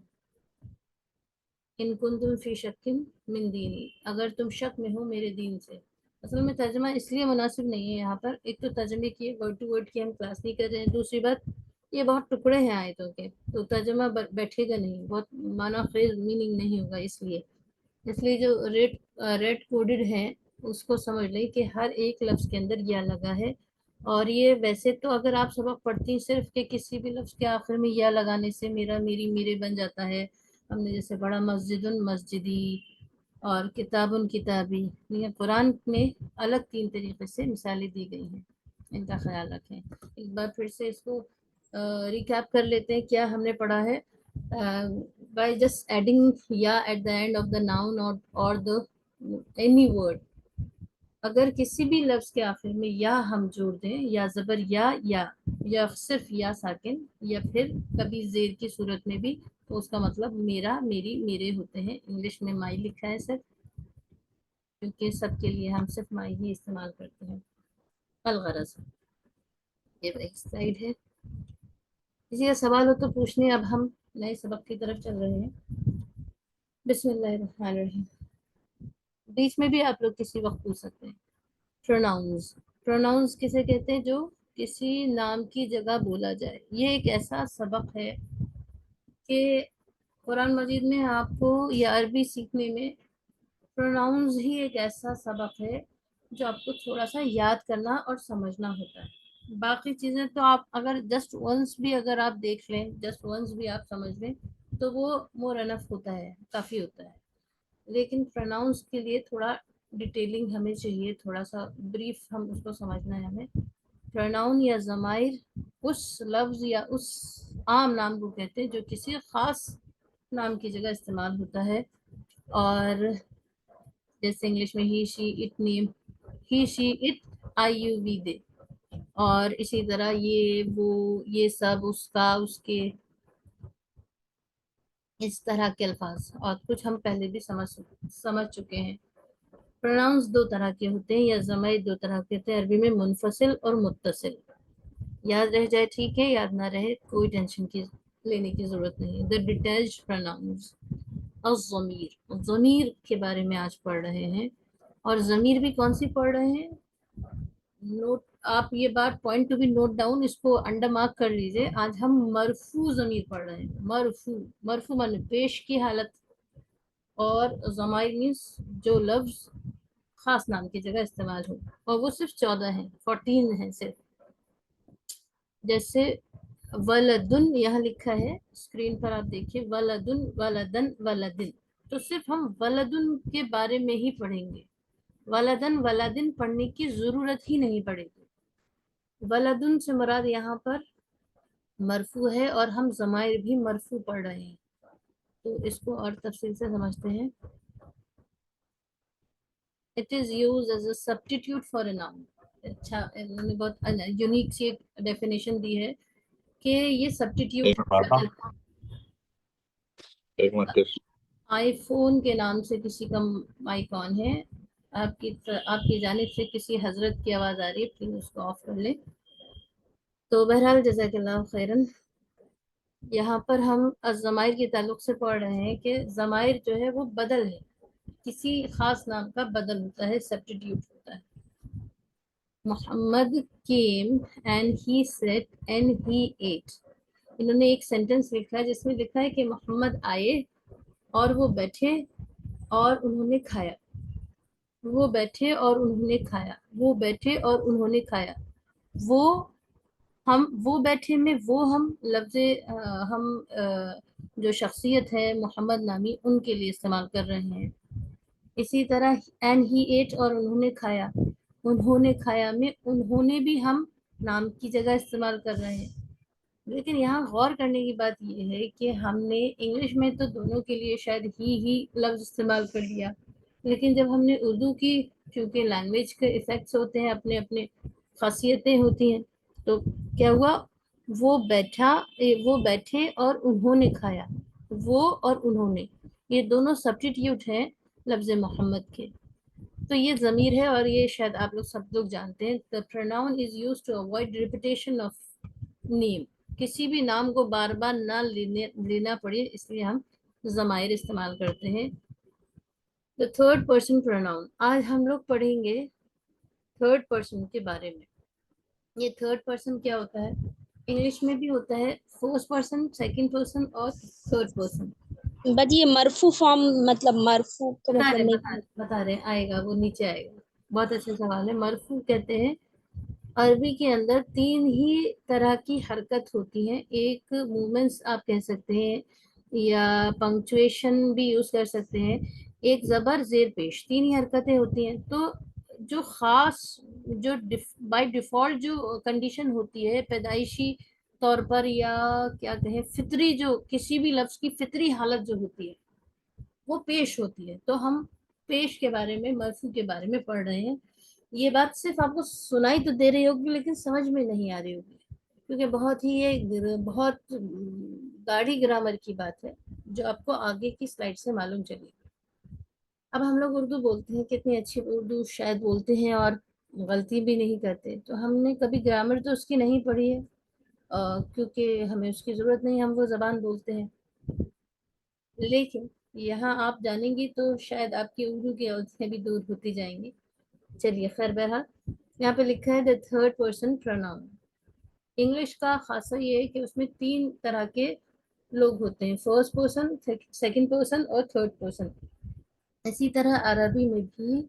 [SPEAKER 1] ان کنتم فی شک من دینی، اگر تم شک میں ہو میرے دین سے. اصل میں ترجمہ اس لیے مناسب نہیں ہے یہاں پر. ایک تو ترجمے کی ورڈ ٹو ورڈ کی ہم کلاس نہیں کر رہے ہیں، دوسری بات یہ بہت ٹکڑے ہیں آیتوں کے، تو ترجمہ بیٹھے گا نہیں، بہت معنی خیز میننگ نہیں ہوگا. اس لیے جو ریڈ کوڈڈ ہیں اس کو سمجھ لیں کہ ہر ایک لفظ کے اندر یا لگا ہے. اور یہ ویسے تو اگر آپ سبق پڑھتی ہیں صرف کہ کسی بھی لفظ کے آخر میں یا لگانے سے میرا میری میرے بن جاتا ہے. ہم نے جیسے پڑھا مسجد مسجدی اور کتاب کتابی. لیکن قرآن میں الگ 3 طریقے سے مثالیں دی گئی ہیں، ان کا خیال رکھیں. ایک بار پھر سے اس کو ریکیپ کر لیتے ہیں کیا ہم نے پڑھا ہے. by just adding یا at the end of the noun or the any word. اگر کسی بھی لفظ کے آخر میں یا ہم جوڑ دیں، یا زبر یا صرف یا ساکن، یا پھر کبھی زیر کی صورت میں بھی، تو اس کا مطلب میرا میری میرے ہوتے ہیں. انگلش میں مائی لکھا ہے صرف، کیونکہ سب کے لیے ہم صرف مائی ہی استعمال کرتے ہیں. الغرض یہ ایک سلائڈ ہے. کسی کا سوال ہو تو پوچھنے. اب ہم نئے سبق کی طرف چل رہے ہیں. بسم اللہ الرحمن الرحیم. بیچ میں بھی آپ لوگ کسی وقت پوچھ سکتے ہیں. پروناؤنز کسے کہتے ہیں؟ جو کسی نام کی جگہ بولا جائے. یہ ایک ایسا سبق ہے کہ قرآن مجید میں آپ کو یا عربی سیکھنے میں پروناؤنز ہی ایک ایسا سبق ہے جو آپ کو تھوڑا سا یاد کرنا اور سمجھنا ہوتا ہے. باقی چیزیں تو آپ اگر جسٹ ونس بھی اگر آپ دیکھ لیں، جسٹ ونس بھی آپ سمجھ لیں تو وہ مور انف ہوتا ہے، کافی ہوتا ہے. لیکن پروناؤنس کے لیے تھوڑا ڈیٹیلنگ ہمیں چاہیے، تھوڑا سا بریف ہم اس کو سمجھنا ہے ہمیں. پروناؤن یا ضمائر اس لفظ یا اس عام نام کو کہتے ہیں جو کسی خاص نام کی جگہ استعمال ہوتا ہے. اور جیسے انگلش میں he she it name, he she it I you we they. اور اسی طرح یہ وہ یہ سب اس کا اس کے، اس طرح کے الفاظ اور کچھ ہم پہلے بھی سمجھ چکے ہیں. پروناؤنس دو طرح کے ہوتے ہیں یا ضمائر دو طرح کے ہوتے ہیں عربی میں، منفصل اور متصل. یاد رہ جائے ٹھیک ہے، یاد نہ رہے کوئی ٹینشن کی لینے کی ضرورت نہیں. دا ڈیٹیچڈ پروناؤنس. الضمیر، ضمیر کے بارے میں آج پڑھ رہے ہیں. اور ضمیر بھی کون سی پڑھ رہے ہیں؟ نوٹ، آپ یہ بات point to be note down, اس کو انڈر مارک کر لیجئے. آج ہم مرفوع ضمیر پڑھ رہے ہیں. مرفوع معنی پیش کی حالت، اور ضمائر مینس جو لفظ خاص نام کی جگہ استعمال ہو، اور وہ صرف 14 ہیں، 14 ہیں صرف. جیسے ولدن یہاں لکھا ہے اسکرین پر، آپ دیکھیے ولدن، ولدن، ولدن. تو صرف ہم ولدن کے بارے میں ہی پڑھیں گے، ولدن ولدن پڑھنے کی ضرورت ہی نہیں پڑے گی. ولدن سے مراد یہاں پر مرفوع ہے، اور ہم ضمائر بھی مرفوع پڑھ رہے ہیں. تو اس کو اور تفصیل سے سمجھتے ہیں. It is used as a substitute for a noun. اچھا، انہوں نے بہت یونیک سی ایک ڈیفینیشن دی ہے کہ یہ سبسٹیٹیوٹ آئی فون کے نام سے کسی کا مائک آن ہے. آپ کی جانب سے کسی حضرت کی آواز آ رہی ہے، پلیز اس کو آف کر لیں. تو بہرحال جزاک اللہ خیرن. یہاں پر ہم ضمائر کے تعلق سے پڑھ رہے ہیں کہ ضمائر جو ہے وہ بدل ہے، کسی خاص نام کا بدل ہوتا ہے، سبسٹیٹیوٹ ہوتا ہے. محمد came and he sat and he ate. انہوں نے ایک سینٹنس لکھا ہے جس میں لکھا ہے کہ محمد آئے اور وہ بیٹھے اور انہوں نے کھایا. وہ بیٹھے اور انہوں نے کھایا، وہ بیٹھے اور انہوں نے کھایا. وہ بیٹھے میں وہ ہم لفظ ہم جو شخصیت ہے محمد نامی ان کے لیے استعمال کر رہے ہیں. اسی طرح اینڈ ہی ایٹ اور انہوں نے کھایا، انہوں نے کھایا میں انہوں نے بھی ہم نام کی جگہ استعمال کر رہے ہیں. لیکن یہاں غور کرنے کی بات یہ ہے کہ ہم نے انگلش میں تو دونوں کے لیے شاید ہی لفظ استعمال کر لیا، لیکن جب ہم نے اردو کی، چونکہ لینگویج کے ایفیکٹس ہوتے ہیں، اپنے اپنے خاصیتیں ہوتی ہیں، تو کیا ہوا، وہ بیٹھے اور انہوں نے کھایا. وہ اور انہوں نے یہ دونوں سبسٹیٹیوٹ ہیں لفظ محمد کے. تو یہ ضمیر ہے اور یہ شاید آپ لوگ سب لوگ جانتے ہیں. The pronoun is used to avoid repetition of name. کسی بھی نام کو بار بار نہ لینا پڑے، اس لیے ہم ضمائر استعمال کرتے ہیں. The third person pronoun. آج ہم لوگ پڑھیں گے تھرڈ پرسن کے بارے میں. یہ تھرڈ پرسن کیا ہوتا ہے؟ انگلش میں بھی ہوتا ہے فرسٹ پرسن، سیکنڈ پرسن اور تھرڈ پرسن.
[SPEAKER 3] بٹ یہ مرفوع فارم، مطلب مرفوع کا مطلب نہیں
[SPEAKER 1] بتا رہے آئے گا، وہ نیچے آئے گا. بہت اچھا سوال ہے. مرفوع کہتے ہیں عربی کے اندر 3 ہی طرح کی حرکت ہوتی ہیں. ایک موومنٹس آپ کہہ سکتے ہیں یا پنکچویشن بھی یوز کر سکتے ہیں. ایک زبر زیر پیش، 3 ہی حرکتیں ہوتی ہیں. تو جو خاص جو بائی ڈیفالٹ جو کنڈیشن ہوتی ہے پیدائشی طور پر، یا کیا کہیں فطری، جو کسی بھی لفظ کی فطری حالت جو ہوتی ہے وہ پیش ہوتی ہے. تو ہم پیش کے بارے میں، مرفوع کے بارے میں پڑھ رہے ہیں. یہ بات صرف آپ کو سنائی تو دے رہی ہوگی لیکن سمجھ میں نہیں آ رہی ہوگی، کیونکہ بہت ہی یہ بہت گاڑی گرامر کی بات ہے جو آپ کو آگے کی سلائڈ سے معلوم چلے گی. اب ہم لوگ اردو بولتے ہیں، کتنی اچھی اردو شاید بولتے ہیں اور غلطی بھی نہیں کرتے. تو ہم نے کبھی گرامر تو اس کی نہیں پڑھی ہے کیونکہ ہمیں اس کی ضرورت نہیں، ہم وہ زبان بولتے ہیں. لیکن یہاں آپ جانیں گی تو شاید آپ کی اردو کی غلطیاں بھی دور ہوتی جائیں گی. چلیے خیر، بہرحال یہاں پہ لکھا ہے the third person pronoun. English کا خاصہ یہ ہے کہ اس میں 3 طرح کے لوگ ہوتے ہیں، فرسٹ پرسن، سیکنڈ پرسن اور تھرڈ پرسن. اسی طرح عربی میں بھی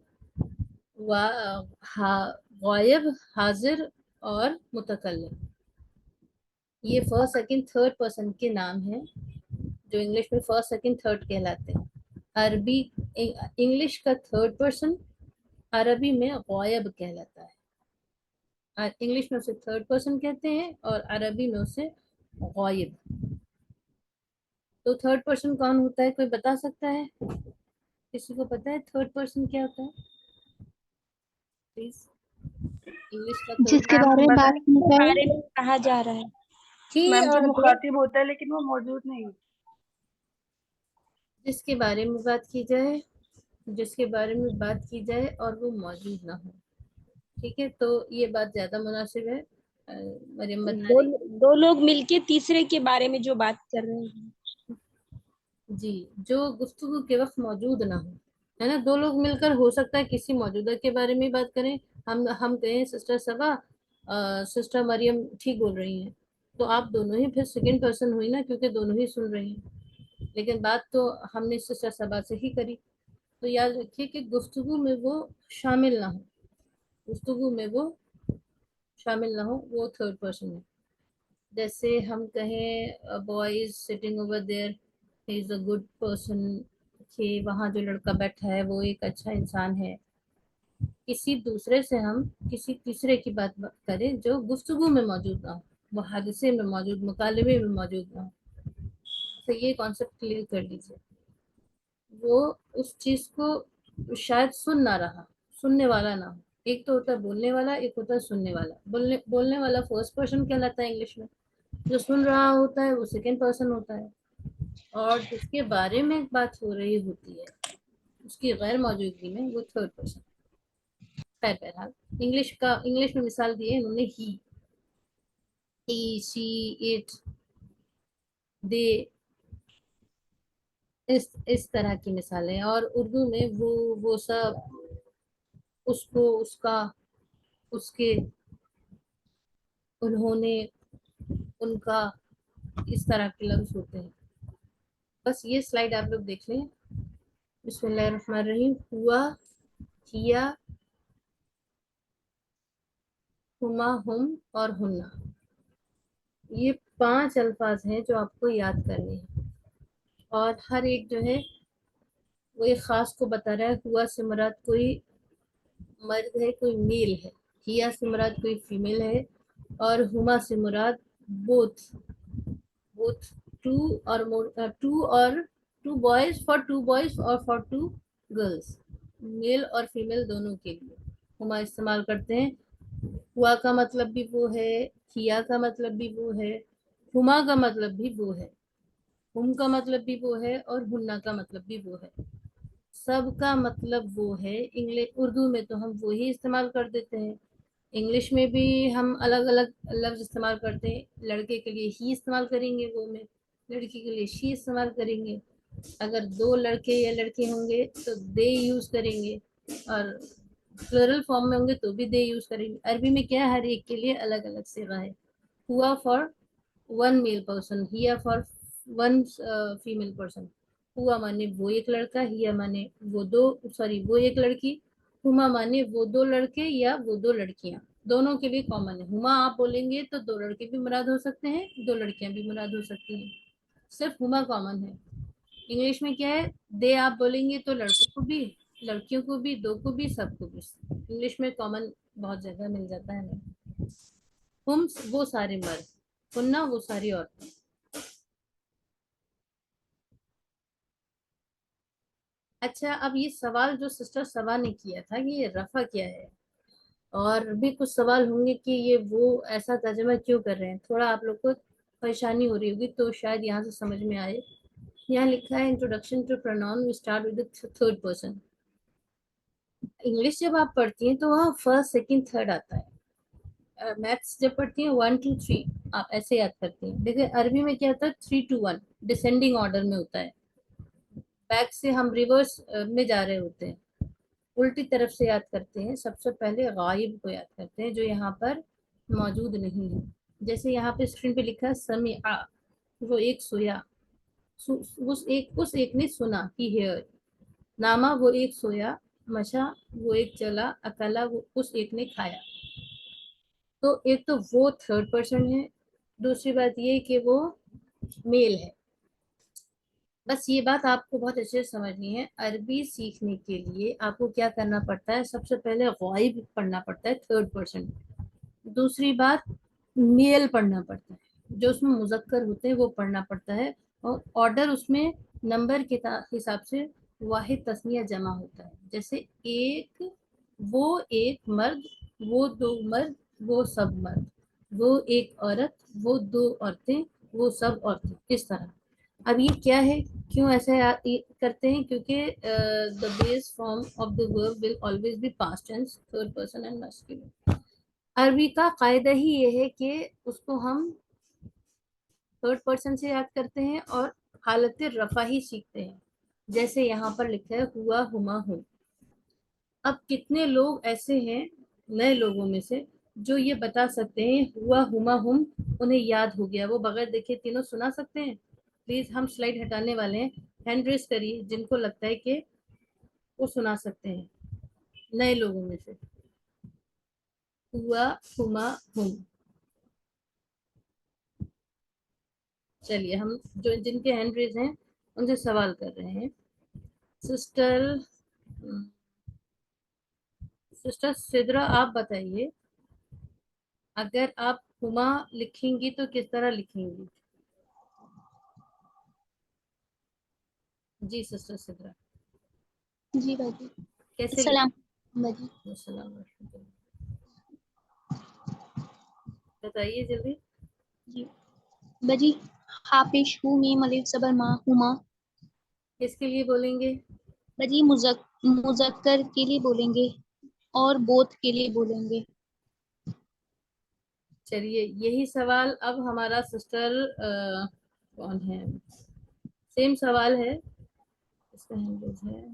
[SPEAKER 1] غائب، حاضر اور متکلم. یہ فرسٹ سیکنڈ تھرڈ پرسن کے نام ہیں جو انگلش میں فرسٹ سیکنڈ تھرڈ کہلاتے ہیں. عربی انگلش کا تھرڈ پرسن عربی میں غائب کہلاتا ہے. انگلش میں اسے تھرڈ پرسن کہتے ہیں اور عربی میں اسے غائب. تو تھرڈ پرسن کون ہوتا ہے؟ کوئی بتا سکتا ہے؟ کسی کو پتا ہے تھرڈ پرسن کیا ہوتا ہے؟ پلیز. انگلش کا
[SPEAKER 5] جس کے
[SPEAKER 1] تھرڈ
[SPEAKER 5] بارے میں
[SPEAKER 2] بتا
[SPEAKER 5] بات کی جائے.
[SPEAKER 3] بارے میں کہا جا رہا ہے.
[SPEAKER 1] ہی
[SPEAKER 2] میم جو
[SPEAKER 1] اور
[SPEAKER 2] مخاطب ہوتا ہے لیکن وہ موجود نہیں ہوتا.
[SPEAKER 1] جس کے بارے میں بات کی جائے، جس کے بارے میں بات کی جائے اور وہ موجود نہ ہو. ٹھیک ہے، تو یہ بات زیادہ مناسب ہے. مریم بتا رہی.
[SPEAKER 3] دو لوگ مل کے تیسرے کے بارے میں جو بات کر رہے ہیں.
[SPEAKER 1] جی، جو گفتگو کے وقت موجود نہ ہو، ہے نا. دو لوگ مل کر ہو سکتا ہے کسی موجودہ کے بارے میں بات کریں. ہم کہیں سسٹر صبا، سسٹر مریم ٹھیک بول رہی ہیں، تو آپ دونوں ہی پھر سیکنڈ پرسن ہوئی نا، کیونکہ دونوں ہی سن رہے ہیں. لیکن بات تو ہم نے سسٹر صبا سے ہی کری. تو یاد رکھیے کہ گفتگو میں وہ شامل نہ ہو، گفتگو میں وہ شامل نہ ہو، وہ تھرڈ پرسن ہے. جیسے ہم کہیں boy is sitting over there, he is a good person, کہ وہاں جو لڑکا بیٹھا ہے وہ ایک اچھا انسان ہے. کسی دوسرے سے ہم کسی تیسرے کی بات کریں جو گفتگو میں موجود نہ ہو، وہ حادثے میں موجود، مکالمے میں موجود نہ ہو. تو یہ کانسیپٹ کلیئر کر لیجیے. وہ اس چیز کو شاید سن نہ رہا، سننے والا نہ ہو. ایک تو ہوتا ہے بولنے والا، ایک ہوتا ہے سننے والا. بولنے والا فرسٹ پرسن کہلاتا ہے انگلش میں. جو سن رہا ہوتا ہے وہ سیکنڈ پرسن ہوتا ہے. اور جس کے بارے میں بات ہو رہی ہوتی ہے اس کی غیر موجودگی میں وہ تھرڈ پرسن. بہرحال انگلش میں مثال دی ہے انہوں نے ہی، شی، اٹ، دے، اس طرح کی مثالیں. اور اردو میں وہ سب، اس کو، اس کا، اس کے، انہوں نے، ان کا، اس طرح کے لفظ ہوتے ہیں. بس یہ سلائیڈ آپ لوگ دیکھ لیں. بسم اللہ الرحمن الرحیم. ہوا، کیا، ہما، ہم اور ہننا. یہ 5 الفاظ ہیں جو آپ کو یاد کرنے ہیں. اور ہر ایک جو ہے وہ ایک خاص کو بتا رہا ہے. ہوا سے مراد کوئی مرد ہے، کوئی میل ہے. کیا سے مراد کوئی فیمیل ہے. اور ہما سے مراد بوتھ ٹو اور ٹو بوائز، فار 2 بوائز اور فار 2 گرلس، میل اور فیمیل دونوں کے لیے ہما استعمال کرتے ہیں. ہوا کا مطلب بھی وہ ہے، کیا کا مطلب بھی وہ ہے، ہما کا مطلب بھی وہ ہے، ہم کا مطلب بھی وہ ہے، اور ہننا کا مطلب بھی وہ ہے. سب کا مطلب وہ ہے. اردو میں تو ہم وہی استعمال کر دیتے ہیں. انگلش میں بھی ہم الگ الگ لفظ استعمال کرتے ہیں. لڑکے کے لیے ہی استعمال کریں گے وہ میں، لڑکی کے لیے شی استعمال کریں گے. اگر 2 لڑکے یا لڑکی ہوں گے تو دے یوز کریں گے، اور پلورل فارم میں ہوں گے تو بھی دے یوز کریں گے. عربی میں کیا ہے، ہر ایک کے لیے الگ الگ صیغہ ہے. ہوا for 1 mile person, Haya for 1 female person. ہوا مانے وہ ایک لڑکا، ہیا مانے وہ ایک لڑکی، ہما مانے وہ 2 لڑکے یا وہ 2 لڑکیاں. دونوں کے لیے کامن ہے. ہما آپ بولیں گے تو 2 لڑکے بھی مراد ہو سکتے ہیں، 2 لڑکیاں بھی مراد ہو سکتی ہیں. صرف ہما کامن ہے. انگلش میں کیا ہے، دے آپ بولیں گے تو لڑکوں کو بھی، لڑکیوں کو بھی، 2 کو بھی، سب کو بھی. انگلش میں کامن بہت جگہ مل جاتا ہے ہمیں. ہم وہ سارے مرد، ہننا وہ ساری عورتیں. اچھا، اب یہ سوال جو سسٹر سوا نے کیا تھا کہ یہ رفع کیا ہے، اور بھی کچھ سوال ہوں گے کہ یہ وہ ایسا ترجمہ کیوں کر رہے ہیں. تھوڑا آپ لوگ کو پریشانی ہو رہی ہوگی تو شاید یہاں سے سمجھ میں آئے. یہاں لکھا ہے introduction to pronoun we start with the third person. English جب آپ پڑھتی ہیں تو وہاں فرسٹ، سیکنڈ، تھرڈ آتا ہے. میتھس جب پڑھتی ہیں 1 2 3 آپ ایسے یاد کرتی ہیں. لیکن عربی میں کیا ہوتا ہے 3 2 1 ڈسینڈنگ آرڈر میں ہوتا ہے. بیک سے ہم ریورس میں جا رہے ہوتے ہیں، الٹی طرف سے یاد کرتے ہیں. سب سے پہلے غائب کو یاد کرتے ہیں جو یہاں پر موجود نہیں ہے. جیسے یہاں پہ اسکرین پہ لکھا سمع، وہ ایک سویا، اس ایک نے سنا، ہی ہیئر. ناما وہ ایک سویا، مشا وہ ایک چلا، اکلا وہ اس ایک نے کھایا. تو ایک تو وہ تھرڈ پرسن ہے، دوسری بات یہ کہ وہ میل ہے. بس یہ بات آپ کو بہت اچھے سے سمجھنی ہے. عربی سیکھنے کے لیے آپ کو کیا کرنا پڑتا ہے؟ سب سے پہلے غائب پڑھنا پڑتا ہے تھرڈ پرسن. دوسری بات میل پڑھنا پڑتا ہے، جو اس میں مذکر ہوتے ہیں وہ پڑھنا پڑتا ہے، اور آرڈر اس میں نمبر کے حساب سے واحد تثنیہ جمع ہوتا ہے. جیسے ایک، وہ ایک مرد، وہ دو مرد، وہ سب مرد، وہ ایک عورت، وہ دو عورتیں، وہ سب عورتیں. کس طرح؟ اب یہ کیا ہے، کیوں ایسے کرتے ہیں؟ کیونکہ the base form of the verb will always be past tense, third person and masculine. عربی کا قاعدہ ہی یہ ہے کہ اس کو ہم تھرڈ پرسن سے یاد کرتے ہیں اور حالت رفع ہی سیکھتے ہیں. جیسے یہاں پر لکھا ہے ہوا، ہما، ہوں. اب کتنے لوگ ایسے ہیں نئے لوگوں میں سے جو یہ بتا سکتے ہیں ہوا، ہما، ہم انہیں یاد ہو گیا، وہ بغیر دیکھے تینوں سنا سکتے ہیں؟ پلیز، ہم سلائڈ ہٹانے والے ہیں، ہینڈ ریز کریے جن کو لگتا ہے کہ وہ سنا سکتے ہیں نئے لوگوں میں سے. ہوا، ہما، ہم. چلیے، ہم جو جن کے ہینڈ ریز ہیں ان سے سوال کر رہے ہیں. سسٹر سدرا، آپ بتائیے، اگر آپ ہما لکھیں گی تو کس طرح لکھیں گی؟ جی سسٹر سدرا،
[SPEAKER 5] جی باجی.
[SPEAKER 1] کیسے
[SPEAKER 5] السلام باجی.
[SPEAKER 1] السلام علیکم. بتائیے جلدی.
[SPEAKER 5] جی باجی، حافظ ہوں، میم الف زبر ما، ہما.
[SPEAKER 1] کس کے لیے بولیں گے؟
[SPEAKER 5] باجی مذکر کے لیے بولیں گے اور بوتھ کے لیے بولیں گے.
[SPEAKER 1] چلیے، یہی سوال اب ہمارا سسٹر کون ہے، سیم سوال ہے، اس کا ہینڈ ہے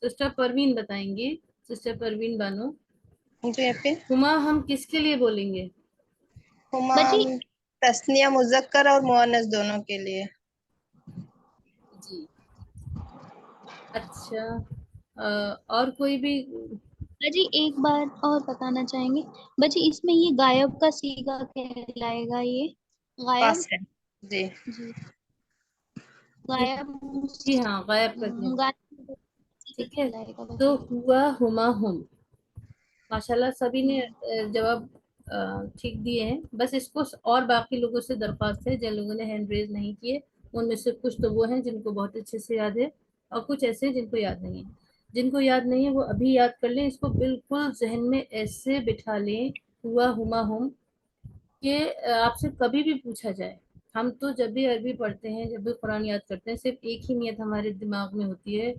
[SPEAKER 1] سسٹر پروین بتائیں گی. سسٹر پروین بانو،
[SPEAKER 2] جی پہ
[SPEAKER 1] ہما ہم کس کے لیے بولیں گے؟
[SPEAKER 2] ہما
[SPEAKER 5] باجی
[SPEAKER 2] تسنیہ مذکر اور مؤنث دونوں کے لیے.
[SPEAKER 1] جی اچھا، اور کوئی بھی؟
[SPEAKER 5] باجی ایک بات اور بتانا چاہیں گے باجی، اس میں یہ غائب کا صیغہ کہلائے گا، یہ غائب.
[SPEAKER 2] پاس ہے. جی
[SPEAKER 5] جی
[SPEAKER 1] جی
[SPEAKER 5] غائب.
[SPEAKER 1] جی ہاں، غائب کر دیں.
[SPEAKER 5] غائب صیغہ
[SPEAKER 1] ٹھیک ہے،
[SPEAKER 5] کہلائے گا
[SPEAKER 1] تو
[SPEAKER 5] باجی.
[SPEAKER 1] ہوا، ہما، ہم. ماشاءاللہ سبھی نے جواب ٹھیک دیے ہیں. بس اس کو اور باقی لوگوں سے درخواست ہے جن لوگوں نے ہینڈ ریز نہیں کیے، ان میں سے کچھ تو وہ ہیں جن کو بہت اچھے سے یاد ہے، اور کچھ ایسے ہیں جن کو یاد نہیں ہے. جن کو یاد نہیں ہے وہ ابھی یاد کر لیں، اس کو بالکل ذہن میں ایسے بٹھا لیں ہوا، ہما، ہم، کہ آپ سے کبھی بھی پوچھا جائے. ہم تو جب بھی عربی پڑھتے ہیں، جب بھی قرآن یاد کرتے ہیں، صرف ایک ہی نیت ہمارے دماغ میں ہوتی ہے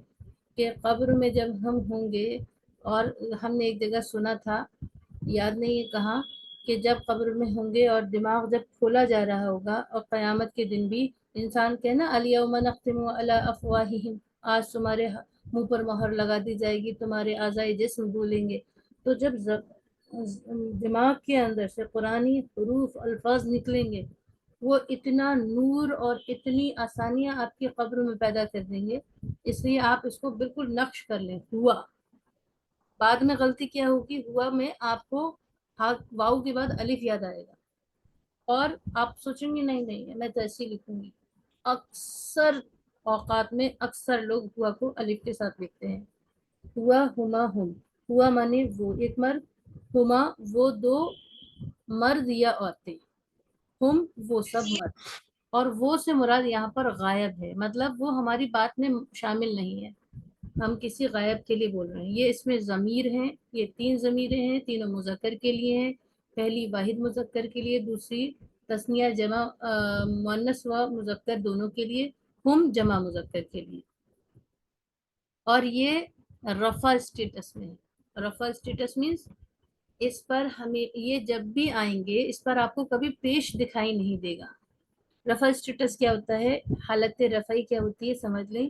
[SPEAKER 1] کہ قبر میں جب ہم ہوں گے، اور ہم نے ایک جگہ سنا تھا، یاد نہیں ہے کہاں، کہ جب قبر میں ہوں گے اور دماغ جب کھولا جا رہا ہوگا، اور قیامت کے دن بھی انسان کے نا الیوم نختم علی افواہہم، آج تمہارے منہ پر مہر لگا دی جائے گی، تمہارے اعضائے جسم بولیں گے. تو جب دماغ کے اندر سے قرآنی حروف الفاظ نکلیں گے، وہ اتنا نور اور اتنی آسانیاں آپ کی قبر میں پیدا کر دیں گے. اس لیے آپ اس کو بالکل نقش کر لیں ہوا. بعد میں غلطی کیا ہوگی، ہوا میں آپ کو واؤ کے بعد الف یاد آئے گا، اور آپ سوچیں گے نہیں نہیں میں تو ایسے ہی لکھوں گی. اکثر اوقات میں اکثر لوگ ہوا کو الف کے ساتھ لکھتے ہیں. ہوا، ہما، ہم. ہوا مانے وہ ایک مرد، ہما وہ دو مرد یا عورتیں، ہم وہ سب مرد. اور وہ سے مراد یہاں پر غائب ہے، مطلب وہ ہماری بات میں شامل نہیں ہے، ہم کسی غائب کے لیے بول رہے ہیں. یہ اس میں ضمیر ہیں، یہ 3 ضمیریں ہیں، تینوں مذکر کے لیے ہیں. پہلی واحد مذکر کے لیے، دوسری تثنیہ جمع مؤنث و مذکر دونوں کے لیے، ہم جمع مذکر کے لیے. اور یہ رفع اسٹیٹس میں ہے. رفع اسٹیٹس مینس اس پر ہمیں یہ جب بھی آئیں گے اس پر آپ کو کبھی پیش دکھائی نہیں دے گا. رفع اسٹیٹس کیا ہوتا ہے، حالت رفعی کیا ہوتی ہے سمجھ لیں.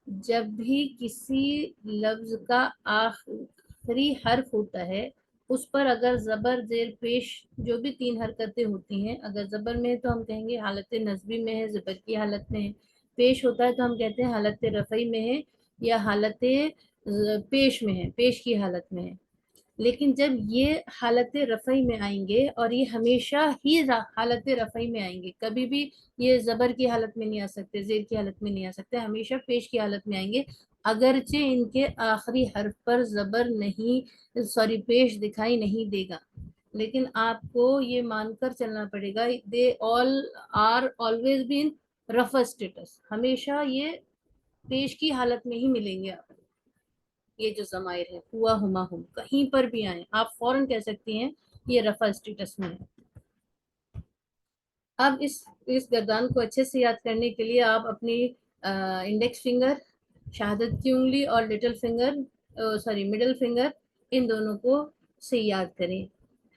[SPEAKER 1] جب بھی کسی لفظ کا آخری حرف ہوتا ہے، اس پر اگر زبر زیر پیش جو بھی 3 حرکتیں ہوتی ہیں، اگر زبر میں ہے تو ہم کہیں گے حالت نصبی میں ہے، زبر کی حالت میں ہے. پیش ہوتا ہے تو ہم کہتے ہیں حالت رفعی میں ہے یا حالت پیش میں ہے، پیش کی حالت میں ہے. لیکن جب یہ حالت رفعی میں آئیں گے، اور یہ ہمیشہ ہی حالت رفعی میں آئیں گے، کبھی بھی یہ زبر کی حالت میں نہیں آ سکتے، زیر کی حالت میں نہیں آ سکتے، ہمیشہ پیش کی حالت میں آئیں گے، اگرچہ ان کے آخری حرف پر زبر نہیں، سوری، پیش دکھائی نہیں دے گا، لیکن آپ کو یہ مان کر چلنا پڑے گا دے آل آر آلویز بی ان رفع اسٹیٹس، ہمیشہ یہ پیش کی حالت میں ہی ملیں گے آپ، یہ جو ضمائر ہے ہوا ہما ہم کہیں پر بھی آئیں آپ فوراً کہہ سکتی ہیں یہ رفع اسٹیٹس میں ہے۔ اب اس گردان کو اچھے سے یاد کرنے کے لیے آپ اپنی انڈیکس فنگر، شہادت کی انگلی اور لٹل فنگر، مڈل فنگر، ان دونوں کو سے یاد کریں۔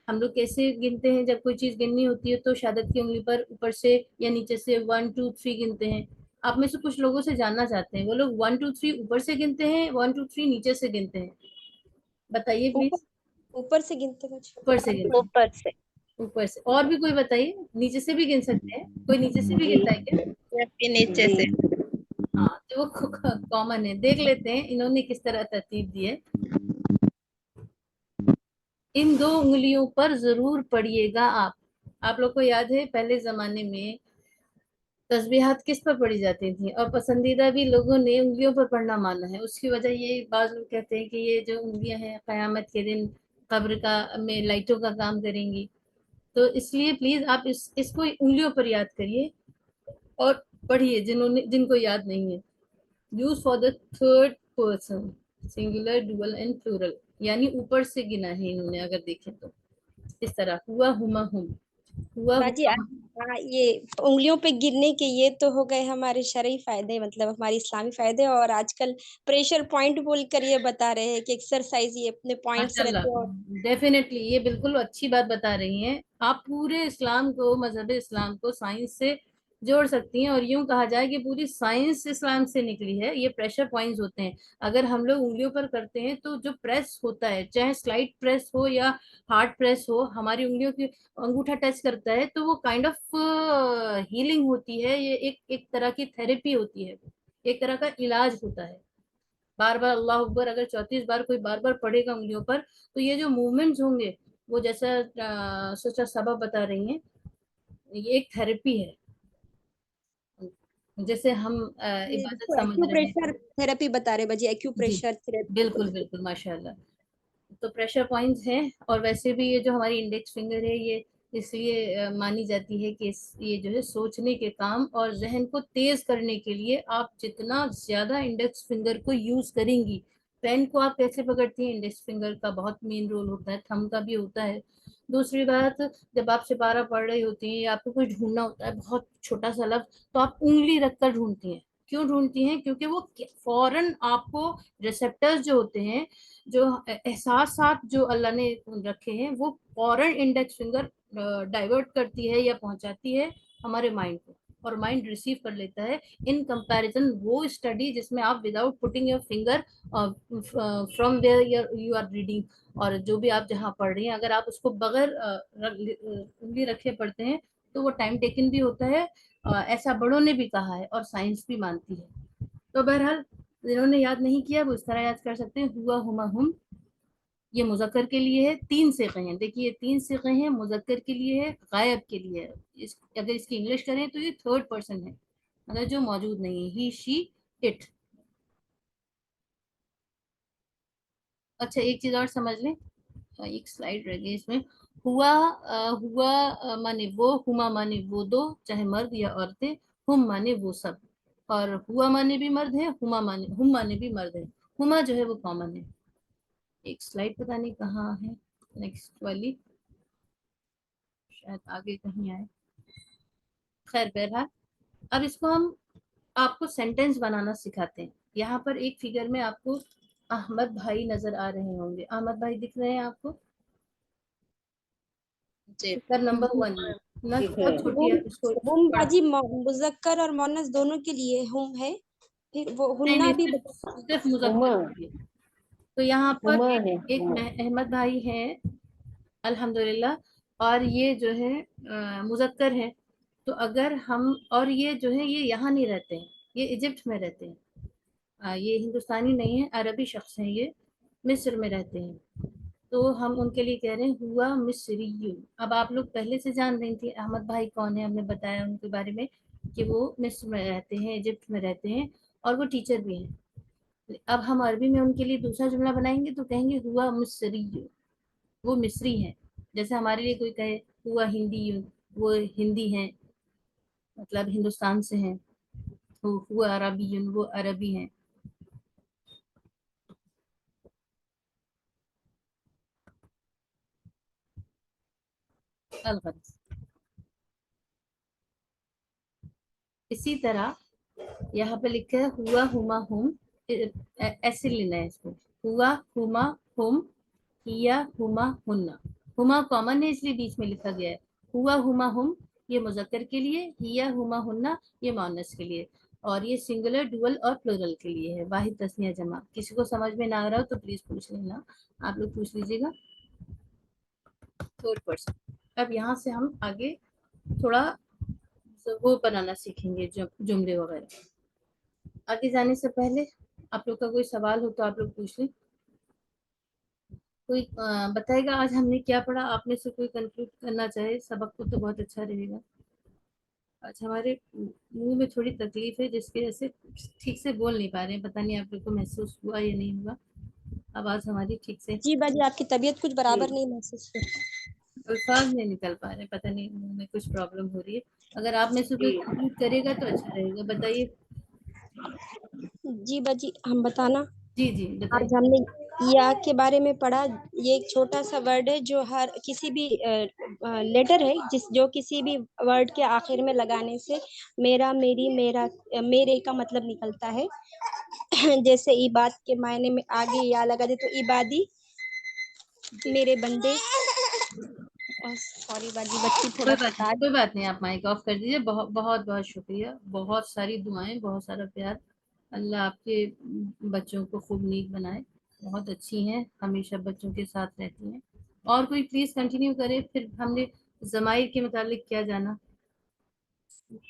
[SPEAKER 1] ہم لوگ کیسے گنتے ہیں؟ جب کوئی چیز گننی ہوتی ہے تو شہادت کی انگلی پر اوپر سے یا نیچے سے 1 2 3 گنتے ہیں۔ آپ میں سے کچھ لوگوں سے جاننا چاہتے ہیں وہ لوگ 1 2 3 اوپر سے گنتے ہیں، 1 2 3 نیچے سے گنتے ہیں؟ بتائیے پلیز۔
[SPEAKER 3] اوپر سے گنتے ہیں۔
[SPEAKER 1] اوپر سے گنتے ہیں،
[SPEAKER 4] اوپر سے۔
[SPEAKER 1] اوپر سے۔ اور بھی کوئی بتائیے، نیچے سے بھی گن سکتے ہیں؟ کوئی نیچے سے بھی
[SPEAKER 4] جی
[SPEAKER 1] گنتا ہے کیا؟
[SPEAKER 2] یا پھر نیچے
[SPEAKER 4] جی
[SPEAKER 2] سے؟
[SPEAKER 1] ہاں تو وہ کامن ہے، دیکھ لیتے ہیں انہوں نے کس طرح ترتیب دی ہے۔ ان 2 انگلیوں پر ضرور پڑھیے گا آپ لوگ کو یاد ہے پہلے زمانے میں تسبیحات کس پر پڑھی جاتی تھی، اور پسندیدہ بھی لوگوں نے انگلیوں پر پڑھنا مانا ہے۔ اس کی وجہ یہ بعض لوگ کہتے ہیں کہ یہ جو انگلیاں ہیں قیامت کے دن قبر میں لائٹوں کا کام کریں گی، تو اس لیے پلیز آپ اس کو انگلیوں پر یاد کریے اور پڑھیے جن کو یاد نہیں ہے۔ Use for the third person singular dual and plural, یعنی اوپر سے گنا ہے انہوں نے، اگر دیکھیں تو اس طرح ہوا ہما ہم، ہوا
[SPEAKER 3] باجی یہ انگلیوں پہ گرنے کے یہ تو ہو گئے ہمارے شرعی فائدے، مطلب ہماری اسلامی فائدے، اور آج کل پریشر پوائنٹ بول کر یہ بتا رہے ہیں کہ ایکسرسائز یہ اپنے پوائنٹس
[SPEAKER 1] ماشاء
[SPEAKER 3] رہتے ہیں۔ اور
[SPEAKER 1] اللہ، ڈیفینیٹلی یہ بالکل اچھی بات بتا رہی ہیں آپ۔ پورے اسلام کو، مذہب اسلام کو سائنس سے جوڑ سکتی ہیں، اور یوں کہا جائے کہ پوری سائنس اسلام سے نکلی ہے۔ یہ پریشر پوائنٹس ہوتے ہیں، اگر ہم لوگ انگلیوں پر کرتے ہیں تو جو پریس ہوتا ہے، چاہے سلائڈ پریس ہو یا ہارڈ پریس ہو، ہماری انگلیوں کی انگوٹھا ٹچ کرتا ہے تو وہ کائنڈ آف ہیلنگ ہوتی ہے، یہ ایک طرح کی تھراپی ہوتی ہے، ایک طرح کا علاج ہوتا ہے۔ بار بار اللہ اکبر اگر 34 بار کوئی بار بار پڑھے گا انگلیوں پر، تو یہ جو موومنٹس ہوں گے وہ جیسا سچا سبب بتا رہی ہیں، یہ ایک تھراپی ہے، جیسے ہم عبادت سمجھ
[SPEAKER 3] ایکیو
[SPEAKER 1] رہے ہیں۔
[SPEAKER 3] پریشر تھراپی بتا رہے باجی، ایکیو
[SPEAKER 1] جی
[SPEAKER 3] پریشر تھراپی
[SPEAKER 1] بالکل بالکل، ماشاء اللہ۔ تو پریشر پوائنٹس ہیں، اور ویسے بھی یہ جو ہماری انڈیکس فنگر ہے یہ اس لیے مانی جاتی ہے کہ یہ جو ہے سوچنے کے کام اور ذہن کو تیز کرنے کے لیے آپ جتنا زیادہ انڈیکس فنگر کو یوز کریں گی۔ پین کو آپ کیسے پکڑتی ہیں؟ انڈیکس فنگر کا بہت مین رول ہوتا ہے، تھم کا بھی ہوتا ہے۔ دوسری بات، جب آپ سپارہ پڑھ رہی ہوتی ہیں یا آپ کو کچھ ڈھونڈنا ہوتا ہے بہت چھوٹا سا لفظ، تو آپ انگلی رکھ کر ڈھونڈتی ہیں۔ کیوں ڈھونڈتی ہیں؟ کیونکہ وہ فوراً آپ کو ریسیپٹرز جو ہوتے ہیں، جو احساسات جو اللہ نے رکھے ہیں، وہ فوراً انڈیکس فنگر ڈائیورٹ کرتی ہے یا پہنچاتی ہے ہمارے مائنڈ کو، اور مائنڈ ریسیو کر لیتا ہے۔ ان کمپیریزن وہ اسٹڈی جس میں آپ without putting your finger from where you are reading, اور جو بھی آپ جہاں پڑھ رہی ہیں، اگر آپ اس کو بغیر انگلی رکھے پڑھتے ہیں تو وہ ٹائم ٹیکن بھی ہوتا ہے، ایسا بڑوں نے بھی کہا ہے اور سائنس بھی مانتی ہے۔ تو بہرحال جنہوں نے یاد نہیں کیا وہ اس طرح یاد کر سکتے ہیں، ہوا ہما ہم، یہ مذکر کے لیے ہے، 3 صیغے ہیں، دیکھیے 3 صیغے ہیں، مذکر کے لیے ہے، غائب کے لیے ہے۔ اگر اس کی انگلش کریں تو یہ تھرڈ پرسن ہے، مطلب جو موجود نہیں ہے، ہی شی اٹ۔ اچھا ایک چیز اور سمجھ لیں، ایک سلائیڈ رہ گئی اس میں، ہوا مانے وہ، ہما مانے وہ دو، چاہے مرد یا عورتیں، ہم مانے وہ سب، اور ہوا مانے بھی مرد ہے، ہم مانے بھی مرد ہے، ہما جو ہے وہ کامن ہے۔ ایک سلائیڈ پتہ نہیں کہاں ہے، نیکسٹ والی شاید آگے کہیں آئے، خیر بہرحال اب اس کو ہم آپ کو سینٹینس بنانا سکھاتے ہیں۔ یہاں پر ایک فگر میں آپ کو احمد بھائی نظر آ رہے ہوں گے، احمد بھائی دکھ رہے ہیں آپ کو؟
[SPEAKER 2] جی
[SPEAKER 1] فگر نمبر 1 نہ بہت چھوٹی ہے، اس کو
[SPEAKER 3] ہم
[SPEAKER 1] پڑھا
[SPEAKER 3] باجی مذکر اور مؤنث دونوں کے لیے ہم ہے، پھر وہ
[SPEAKER 1] نہیں
[SPEAKER 3] ہننا بھی
[SPEAKER 1] نہیں، صرف مذکر کے لیے۔ تو یہاں پر
[SPEAKER 4] ہما ہے،
[SPEAKER 1] ایک احمد بھائی ہیں الحمدللہ، اور یہ جو ہے مذکر ہے، تو اگر ہم، اور یہ جو ہے یہ یہاں نہیں رہتے ہیں، یہ ایجپٹ میں رہتے ہیں، یہ ہندوستانی نہیں ہے، عربی شخص ہیں، یہ مصر میں رہتے ہیں۔ تو ہم ان کے لیے کہہ رہے ہیں ہوا مصری. اب آپ لوگ پہلے سے جان رہی تھی احمد بھائی کون ہے، ہم نے بتایا ان کے بارے میں کہ وہ مصر میں رہتے ہیں، ایجپٹ میں رہتے ہیں، اور وہ ٹیچر بھی ہیں. اب ہم عربی میں ان کے لیے دوسرا جملہ بنائیں گے تو کہیں گے ہوا مصری، وہ مصری ہیں. جیسے ہمارے لیے کوئی کہے ہوا ہندی، وہ ہندی ہیں، مطلب ہندوستان سے ہیں. ہوا عربی، وہ عربی ہیں. الغرض. اسی طرح یہاں پہ لکھا ہے ہوا ہما ہم، ایسے لینا ہے اس کو، ہوا ہما ہم، ہیا ہما ہننا. ہما کامن ہے اس لیے بیچ میں لکھا گیا ہے. ہوا ہما ہم یہ مذکر کے لیے، ہیا ہما ہننا یہ مؤنث کے لیے، اور یہ سنگولر، ڈوئل اور پلورل کے لیے ہے، واحد تثنیہ جمع. کسی کو سمجھ میں نہ آ رہا ہو تو پلیز پوچھ لینا، آپ لوگ پوچھ لیجیے گا. 4%. اب یہاں سے ہم آگے تھوڑا وہ بنانا سیکھیں گے، جملے وغیرہ. آگے جانے سے پہلے آپ لوگ کا کوئی سوال ہو تو آپ لوگ پوچھ لیں. کوئی بتائے گا آج ہم نے کیا پڑھا؟ آپ میں سے کوئی کنکلوڈ کرنا چاہے سبق کو تو بہت اچھا رہے گا. آج ہمارے منہ میں تھوڑی تکلیف ہے جس کی وجہ سے ٹھیک سے بول نہیں پا رہے ہیں. پتہ نہیں آپ لوگ کو محسوس ہوا یا نہیں ہوا، آواز ہماری ٹھیک سے
[SPEAKER 3] جی باجی آپ کی طبیعت کچھ برابر نہیں محسوس ہوتی.
[SPEAKER 1] الفاظ نہیں نکل پا رہے، پتہ نہیں منہ میں کچھ پرابلم ہو رہی ہے. اگر آپ میں سے کوئی کنکلوڈ کرے گا تو اچھا رہے گا. بتائیے.
[SPEAKER 3] جی باجی ہم بتانا.
[SPEAKER 1] جی جی بتائیے.
[SPEAKER 3] آج ہم نے یا کے بارے میں پڑھا. یہ ایک چھوٹا سا ورڈ ہے جو ہر کسی بھی لیٹر ہے جو کسی بھی ورڈ کے آخر میں لگانے سے میرا، میری، میرا، میرے کا مطلب نکلتا ہے. جیسے عباد کے معنی میں آگے یا لگا دے تو عبادی میرے بندے. سوری باجی بچی تھوڑا سا تاج.
[SPEAKER 1] کوئی بات نہیں، آپ مائک آف کر دیجیے. بہت بہت بہت شکریہ، بہت ساری دعائیں، بہت سارا پیار. اللہ آپ کے بچوں کو خوب نیک بنائے. بہت اچھی ہیں، ہمیشہ بچوں کے ساتھ رہتی ہیں. اور کوئی پلیز کنٹینیو کرے. پھر ہم نے ضمائر کے متعلق کیا جانا،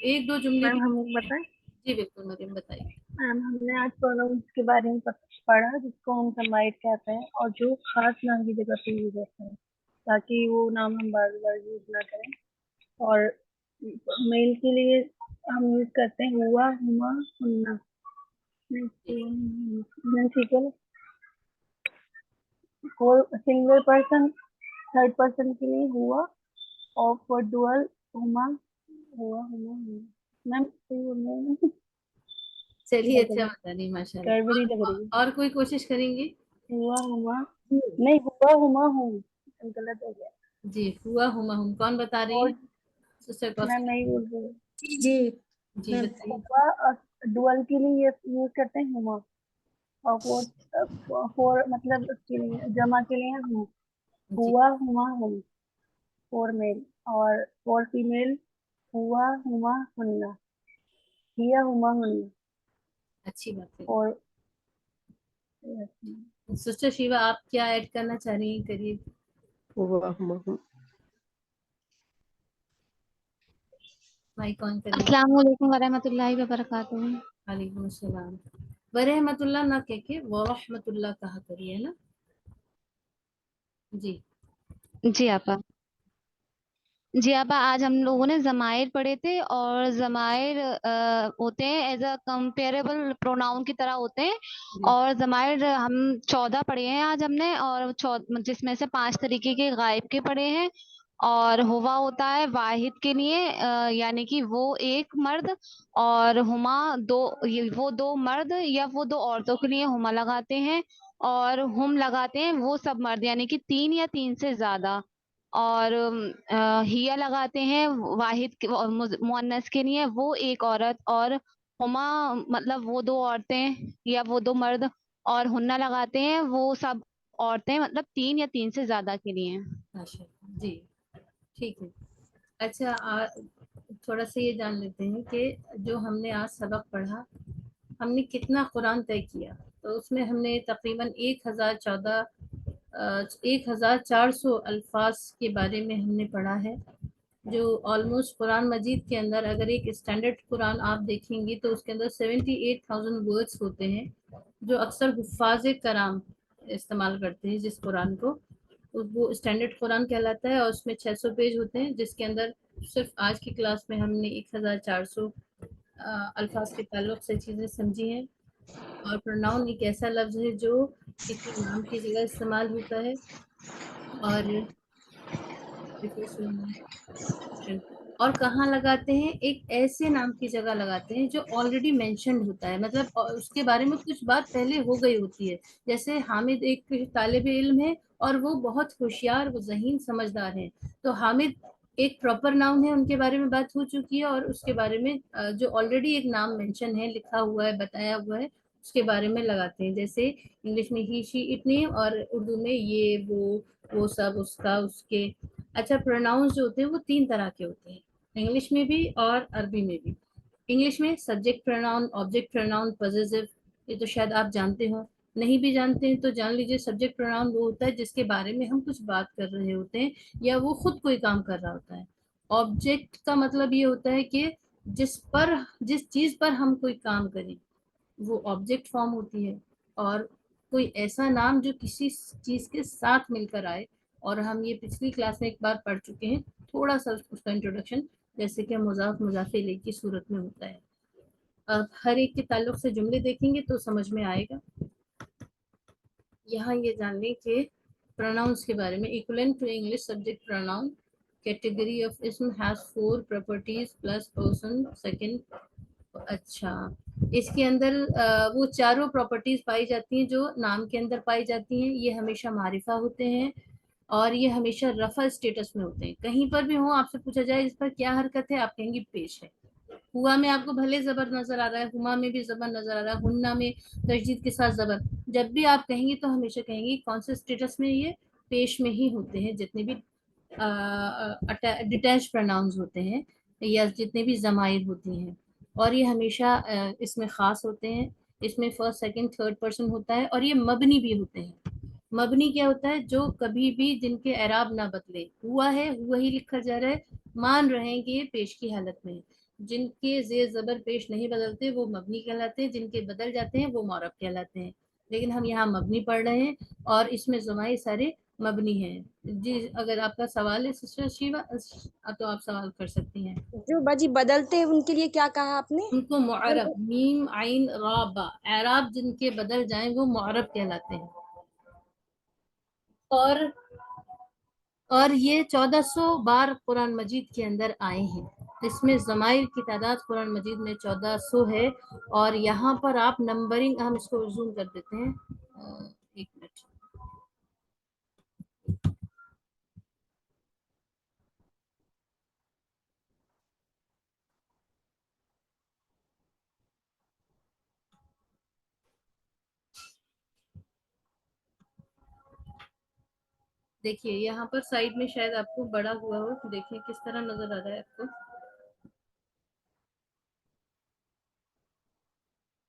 [SPEAKER 1] ایک دو جملے بھی.
[SPEAKER 6] میم ہم بتائیں.
[SPEAKER 1] جی بالکل مریم بتائیے.
[SPEAKER 6] میم ہم نے آج پروناؤنس کے بارے میں پڑھا جس کو ہم ضمائر کہتے ہیں اور جو خاص نام کی جگہ پہ یوز ہوتے ہیں تاکہ وہ نام ہم بار بار یوز نہ کریں. اور میل کے لیے ہم یوز کرتے ہیں ہوا ہما ہننا. ٹھیک ہے. For single person third person کے لیے ہوا، اور فور ڈوئل ہما ہوا ہما ہننا. میم
[SPEAKER 1] چلیے اچھا بتا رہی ماشاء
[SPEAKER 6] گڑبڑی
[SPEAKER 1] اللہ.
[SPEAKER 6] لگ رہی ہے.
[SPEAKER 1] اور کوئی کوشش کریں گے؟
[SPEAKER 6] ہوا ہما نہیں، ہوا ہما ہوں غلط ہو گیا.
[SPEAKER 1] جی ہوا ہما ہم. کون بتا رہی
[SPEAKER 6] اور
[SPEAKER 1] ہیں؟ سسٹر
[SPEAKER 6] میں
[SPEAKER 1] کوثر.
[SPEAKER 6] نہیں بول رہی.
[SPEAKER 3] جی
[SPEAKER 1] جی بتائیے.
[SPEAKER 6] ہوا اور ڈوئل کے لیے یوز کرتے ہیں ہما، اور فور مطلب اس کے لیے جمع کے لیے ہوں
[SPEAKER 1] جی
[SPEAKER 6] ہوا ہما ہم فور میل، اور فور فیمیل ہوا ہما ہننا ہیا ہما ہننا.
[SPEAKER 1] اچھی بات ہے.
[SPEAKER 6] اور
[SPEAKER 1] سسٹر شیوا آپ کیا ایڈ کرنا چاہ رہی ہیں؟ کریے.
[SPEAKER 7] ہوا ہما ہم.
[SPEAKER 1] مائک آن کریے.
[SPEAKER 5] السلام علیکم ورحمۃ اللہ وبرکاتہ.
[SPEAKER 1] وعلیکم السلام. ورحمۃ اللہ نہ کہہ کے ورحمۃ اللہ کہا کریے نا. جی
[SPEAKER 5] جی آپا. جی آپا آج ہم لوگوں نے ضمائر پڑھے تھے، اور ضمائر ہوتے ہیں ایز اے کمپیریبل پروناؤن کی طرح ہوتے ہیں. اور ضمائر ہم 14 پڑھے ہیں آج ہم نے، اور جس میں سے 5 طریقے کے غائب کے پڑھے ہیں. اور ہوا ہوتا ہے واحد کے لیے، یعنی کہ وہ ایک مرد، اور ہما وہ دو مرد یا وہ دو عورتوں کے لیے ہما لگاتے ہیں، اور ہم لگاتے ہیں وہ سب مرد یعنی کہ 3 یا 3 سے زیادہ. اور ہیا لگاتے ہیں واحد مؤنث کے لیے وہ ایک عورت، اور ہما مطلب وہ 2 عورتیں یا وہ 2 مرد، اور ہننا لگاتے ہیں وہ سب عورتیں مطلب 3 یا 3 سے زیادہ کے لیے.
[SPEAKER 1] ماشاء اللہ. جی ٹھیک ہے. اچھا تھوڑا سا یہ جان لیتے ہیں کہ جو ہم نے آج سبق پڑھا ہم نے کتنا قرآن طے کیا. تو اس میں ہم نے تقریباً 1400 الفاظ کے بارے میں ہم نے پڑھا ہے، جو آلموسٹ قرآن مجید کے اندر اگر ایک اسٹینڈرڈ قرآن آپ دیکھیں گی تو اس کے اندر 78,000 ورڈز ہوتے ہیں جو اکثر حفاظ کرام استعمال کرتے ہیں جس قرآن کو. وہ اسٹینڈرڈ قرآن کہلاتا ہے، اور اس میں 600 پیج ہوتے ہیں، جس کے اندر صرف آج کی کلاس میں ہم نے 1400 الفاظ کے تعلق سے چیزیں سمجھی ہیں. اور پروناؤن ایک ایسا لفظ ہے جو کسی نام کی جگہ استعمال ہوتا ہے، اور کہاں لگاتے ہیں؟ ایک ایسے نام کی جگہ لگاتے ہیں جو آلریڈی مینشنڈ ہوتا ہے، مطلب اس کے بارے میں کچھ بات پہلے ہو گئی ہوتی ہے. جیسے حامد ایک طالب علم ہے اور وہ بہت ہوشیار، وہ ذہین سمجھدار ہے، تو حامد ایک پراپر ناؤن ہے، ان کے بارے میں بات ہو چکی ہے، اور اس کے بارے میں جو آلریڈی ایک نام مینشن ہے، لکھا ہوا ہے، بتایا ہوا ہے، اس کے بارے میں لگاتے ہیں. جیسے انگلش میں ہی شی اٹ نے، اور اردو میں یہ وہ سب، اس کا، اس کے. اچھا، پروناؤنس جو ہوتے ہیں وہ 3 طرح کے ہوتے ہیں، انگلش میں بھی اور عربی میں بھی. انگلش میں subject pronoun, object pronoun, possessive, یہ تو شاید آپ جانتے ہو. نہیں بھی جانتے ہیں تو جان لیجیے، سبجیکٹ پروناؤن وہ ہوتا ہے جس کے بارے میں ہم کچھ بات کر رہے ہوتے ہیں یا وہ خود کوئی کام کر رہا ہوتا ہے. آبجیکٹ کا مطلب یہ ہوتا ہے کہ جس چیز پر ہم کوئی کام کریں وہ آبجیکٹ فارم ہوتی ہے، اور کوئی ایسا نام جو کسی چیز کے ساتھ مل کر آئے، اور ہم یہ پچھلی کلاس میں ایک بار پڑھ چکے ہیں تھوڑا سا اس کا انٹروڈکشن، جیسے کہ مضاف مضاف الیہ کی صورت میں ہوتا ہے. اب ہر ایک کے تعلق سے جملے دیکھیں گے تو سمجھ میں آئے گا. یہاں یہ جان لیں کہ پروناؤنس کے بارے میں. Equivalent to English subject pronoun category of اسم has 4 properties plus person second. اچھا، اس کے اندر وہ چاروں پراپرٹیز پائی جاتی ہیں جو نام کے اندر پائی جاتی ہیں. یہ ہمیشہ معرفہ ہوتے ہیں، اور یہ ہمیشہ رفع اسٹیٹس میں ہوتے ہیں. کہیں پر بھی ہوں، آپ سے پوچھا جائے اس پر کیا حرکت ہے، آپ کہیں گے پیش ہے. ہوا میں آپ کو بھلے زبر نظر آ رہا ہے، ہما میں بھی زبر نظر آ رہا ہے، ہننا میں تشدید کے ساتھ زبر. جب بھی آپ کہیں گے تو ہمیشہ کہیں گے کون سے اسٹیٹس میں؟ یہ پیش میں ہی ہوتے ہیں، جتنے بھی ڈیٹیچ پروناؤنز ہوتے ہیں یا جتنے بھی ضمائر ہوتی ہیں. اور یہ ہمیشہ اس میں خاص ہوتے ہیں، اس میں فرسٹ سیکنڈ تھرڈ پرسن ہوتا ہے، اور یہ مبنی بھی ہوتے ہیں. مبنی کیا ہوتا ہے؟ جو کبھی بھی جن کے اعراب نہ بدلے، ہوا ہے وہی لکھا جا رہا ہے، مان رہے ہیں کہ یہ پیش کی حالت میں ہے. جن کے زیر زبر پیش نہیں بدلتے وہ مبنی کہلاتے ہیں، جن کے بدل جاتے ہیں وہ معرب کہلاتے ہیں. لیکن ہم یہاں مبنی پڑھ رہے ہیں، اور اس میں ضمائر سارے مبنی ہیں. جی، اگر آپ کا سوال ہے سسٹر شیوا تو آپ سوال کر سکتی ہیں.
[SPEAKER 3] جو باجی بدلتے ہیں ان کے لیے کیا کہا آپ نے؟
[SPEAKER 1] ان کو معرب، میم عین را با، اعراب جن کے بدل جائیں وہ معرب کہلاتے ہیں. اور یہ 1400 بار قرآن مجید کے اندر آئے ہیں. اس میں ضمائر کی تعداد قرآن مجید میں 1400 ہے. اور یہاں پر آپ نمبرنگ، ہم اس کو زوم کر دیتے ہیں، ایک منٹ. دیکھیے یہاں پر سائڈ میں شاید آپ کو بڑا ہوا ہو، دیکھیں کس طرح نظر آ رہا ہے آپ کو.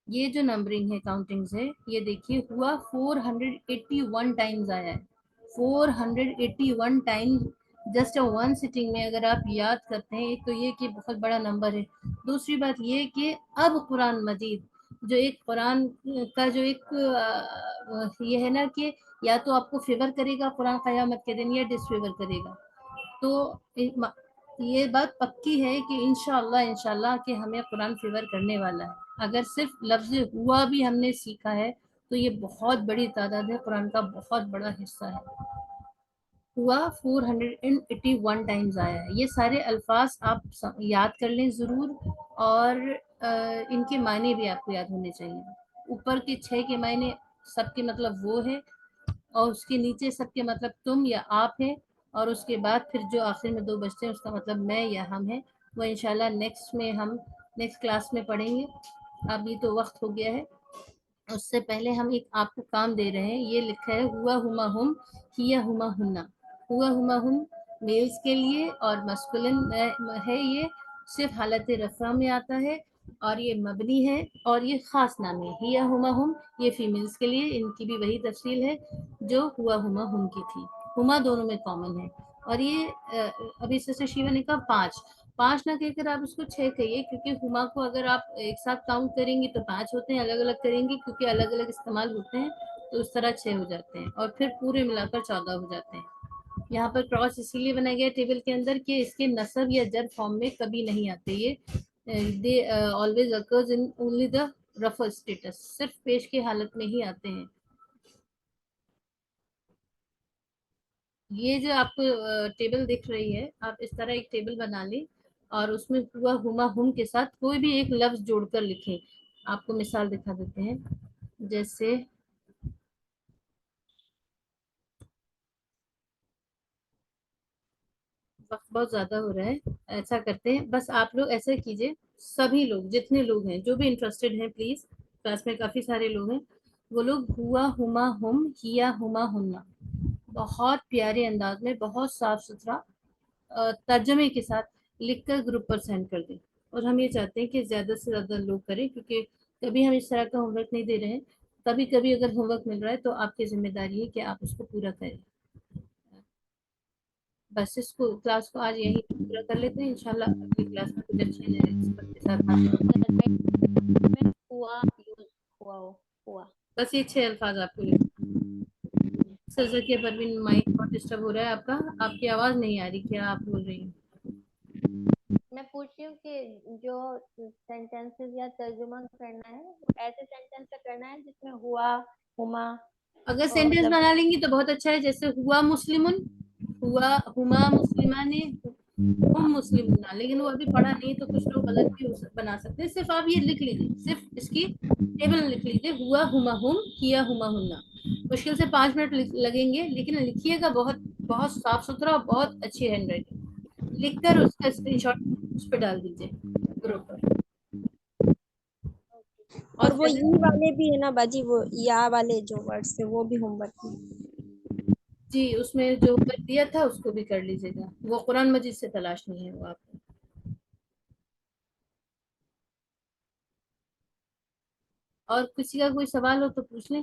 [SPEAKER 1] یہ جو نمبرنگ ہے، کاؤنٹنگز ہے، یہ دیکھیے ہوا 481 ٹائمز آیا ہے. 481 ٹائمز جسٹ ون سٹنگ میں. اگر آپ یاد کرتے ہیں، ایک تو یہ کہ بہت بڑا نمبر ہے، دوسری بات یہ کہ اب قرآن مجید جو ایک قرآن کا جو ایک یہ ہے نا کہ یا تو آپ کو فیور کرے گا قرآن قیامت کے دن، یا ڈس فیور کرے گا. تو یہ بات پکی ہے کہ انشاءاللہ کہ ہمیں قرآن فیور کرنے والا ہے. اگر صرف لفظ ہوا بھی ہم نے سیکھا ہے تو یہ بہت بڑی تعداد ہے، قرآن کا بہت بڑا حصہ ہے. ہوا 481 ٹائمز آیا ہے. یہ سارے الفاظ آپ یاد کر لیں ضرور، اور ان کے معنی بھی آپ کو یاد ہونے چاہیے. اوپر کے 6 کے معنی سب کے مطلب وہ ہے، اور اس کے نیچے سب کے مطلب تم یا آپ ہے، اور اس کے بعد پھر جو آخر میں 2 بچتے ہیں اس کا مطلب میں یا ہم ہے. وہ انشاءاللہ نیکسٹ کلاس میں پڑھیں گے. اب یہ تو وقت ہو گیا ہے. اس سے پہلے ہم ایک آپ کو کام دے رہے ہیں. یہ لکھا ہے ہوا ہما ہم، ہیا ہما ہننا. ہوا ہما ہم میلز کے لیے اور مسکولن ہے، یہ صرف حالت رفع میں آتا ہے، اور یہ مبنی ہے، اور یہ خاص نام ہے. ہیا ہما ہم یہ فیمیلز کے لیے، ان کی بھی وہی تفصیل ہے جو ہوا ہما ہم کی تھی. ہما دونوں میں کامن ہے. اور یہ ابھی سسٹر شیوا نے کہا 5 نہ کہہ کر آپ اس کو 6 کہیے، کیونکہ ہما کو اگر آپ ایک ساتھ کاؤنٹ کریں گی تو 5 ہوتے ہیں، الگ الگ کریں گی کیونکہ الگ الگ استعمال ہوتے ہیں تو اس طرح 6 ہو جاتے ہیں اور پھر پورے ملا کر 14 ہو جاتے ہیں. یہاں پر کراس اسی لیے بنایا گیا ٹیبل کے اندر کہ اس کے نصب یا جر فارم میں کبھی نہیں آتے. یہ they always occurs in only the رفع اسٹیٹس، صرف پیش کی حالت میں ہی آتے ہیں. یہ جو آپ کو ٹیبل دکھ رہی ہے، آپ اس طرح ایک ٹیبل بنا لیں اور اس میں ہوا ہما ہم کے ساتھ کوئی بھی ایک لفظ جوڑ کر لکھیں. آپ کو مثال دکھا دیتے ہیں. جیسے وقت بہت زیادہ ہو رہا ہے، ایسا کرتے ہیں بس آپ لوگ ایسا کیجئے، سبھی لوگ جتنے لوگ ہیں جو بھی انٹرسٹڈ ہیں پلیز، کلاس میں کافی سارے لوگ ہیں، وہ لوگ ہوا ہما ہم کیا ہما ہننا بہت پیارے انداز میں بہت صاف ستھرا ترجمے کے ساتھ لکھ کر گروپ پر سینڈ کر دیں. اور ہم یہ چاہتے ہیں کہ زیادہ سے زیادہ لوگ کریں، کیونکہ کبھی ہم اس طرح کا ہوم ورک نہیں دے رہے ہیں. کبھی کبھی اگر ہوم ورک مل رہا ہے تو آپ کی ذمہ داری ہے کہ آپ اس کو پورا کریں. بس اس کو کلاس کو آج یہیں پورا کر لیتے ہیں. انشاءاللہ اگلی کلاس میں کچھ اچھے نئے ایکسپرٹ کے ساتھ
[SPEAKER 4] ہوا
[SPEAKER 1] بس یہ 6 الفاظ آپ کو لکھنا. سر ذکیہ پروین مائک بہت ڈسٹرب ہو رہا ہے آپ کا، آپ کی آواز نہیں آ رہی، کیا آپ بول رہی ہیں؟
[SPEAKER 8] میں پوچھ رہی ہوں کہ جو سینٹینسز یا ترجمہ کرنا ہے وہ ایسے سینٹینس کا کرنا ہے جس میں ہوا ہما.
[SPEAKER 1] اگر سینٹینس بنا لیں گی تو بہت اچھا ہے. جیسے ہوا مسلمن، ہوا ہما مسلمان، ہم مسلمون. لیکن وہ ابھی پڑھا نہیں تو کچھ لوگ غلط بھی بنا سکتے ہیں. صرف آپ یہ لکھ لیجیے، صرف اس کی ٹیبل لکھ لیجیے، ہوا ہما ہم کیا ہما ہننا. مشکل سے 5 منٹ لگیں گے، لیکن لکھیے گا بہت بہت صاف ستھرا اور بہت اچھی ہینڈ رائٹنگ لکھ کر اس کا اسکرین شاٹ اس پہ ڈال دیجیے گروپ پر.
[SPEAKER 3] اور وہ ای والے بھی ہے نا باجی، وہ یا والے جو ورڈز تھے وہ بھی ہوم ورک میں.
[SPEAKER 1] جی اس میں جو دیا تھا اس کو بھی کر لیجیے گا. وہ قرآن مجید سے تلاش نہیں ہے وہ آپ کو. اور کسی کا کوئی سوال ہو تو پوچھ لیں.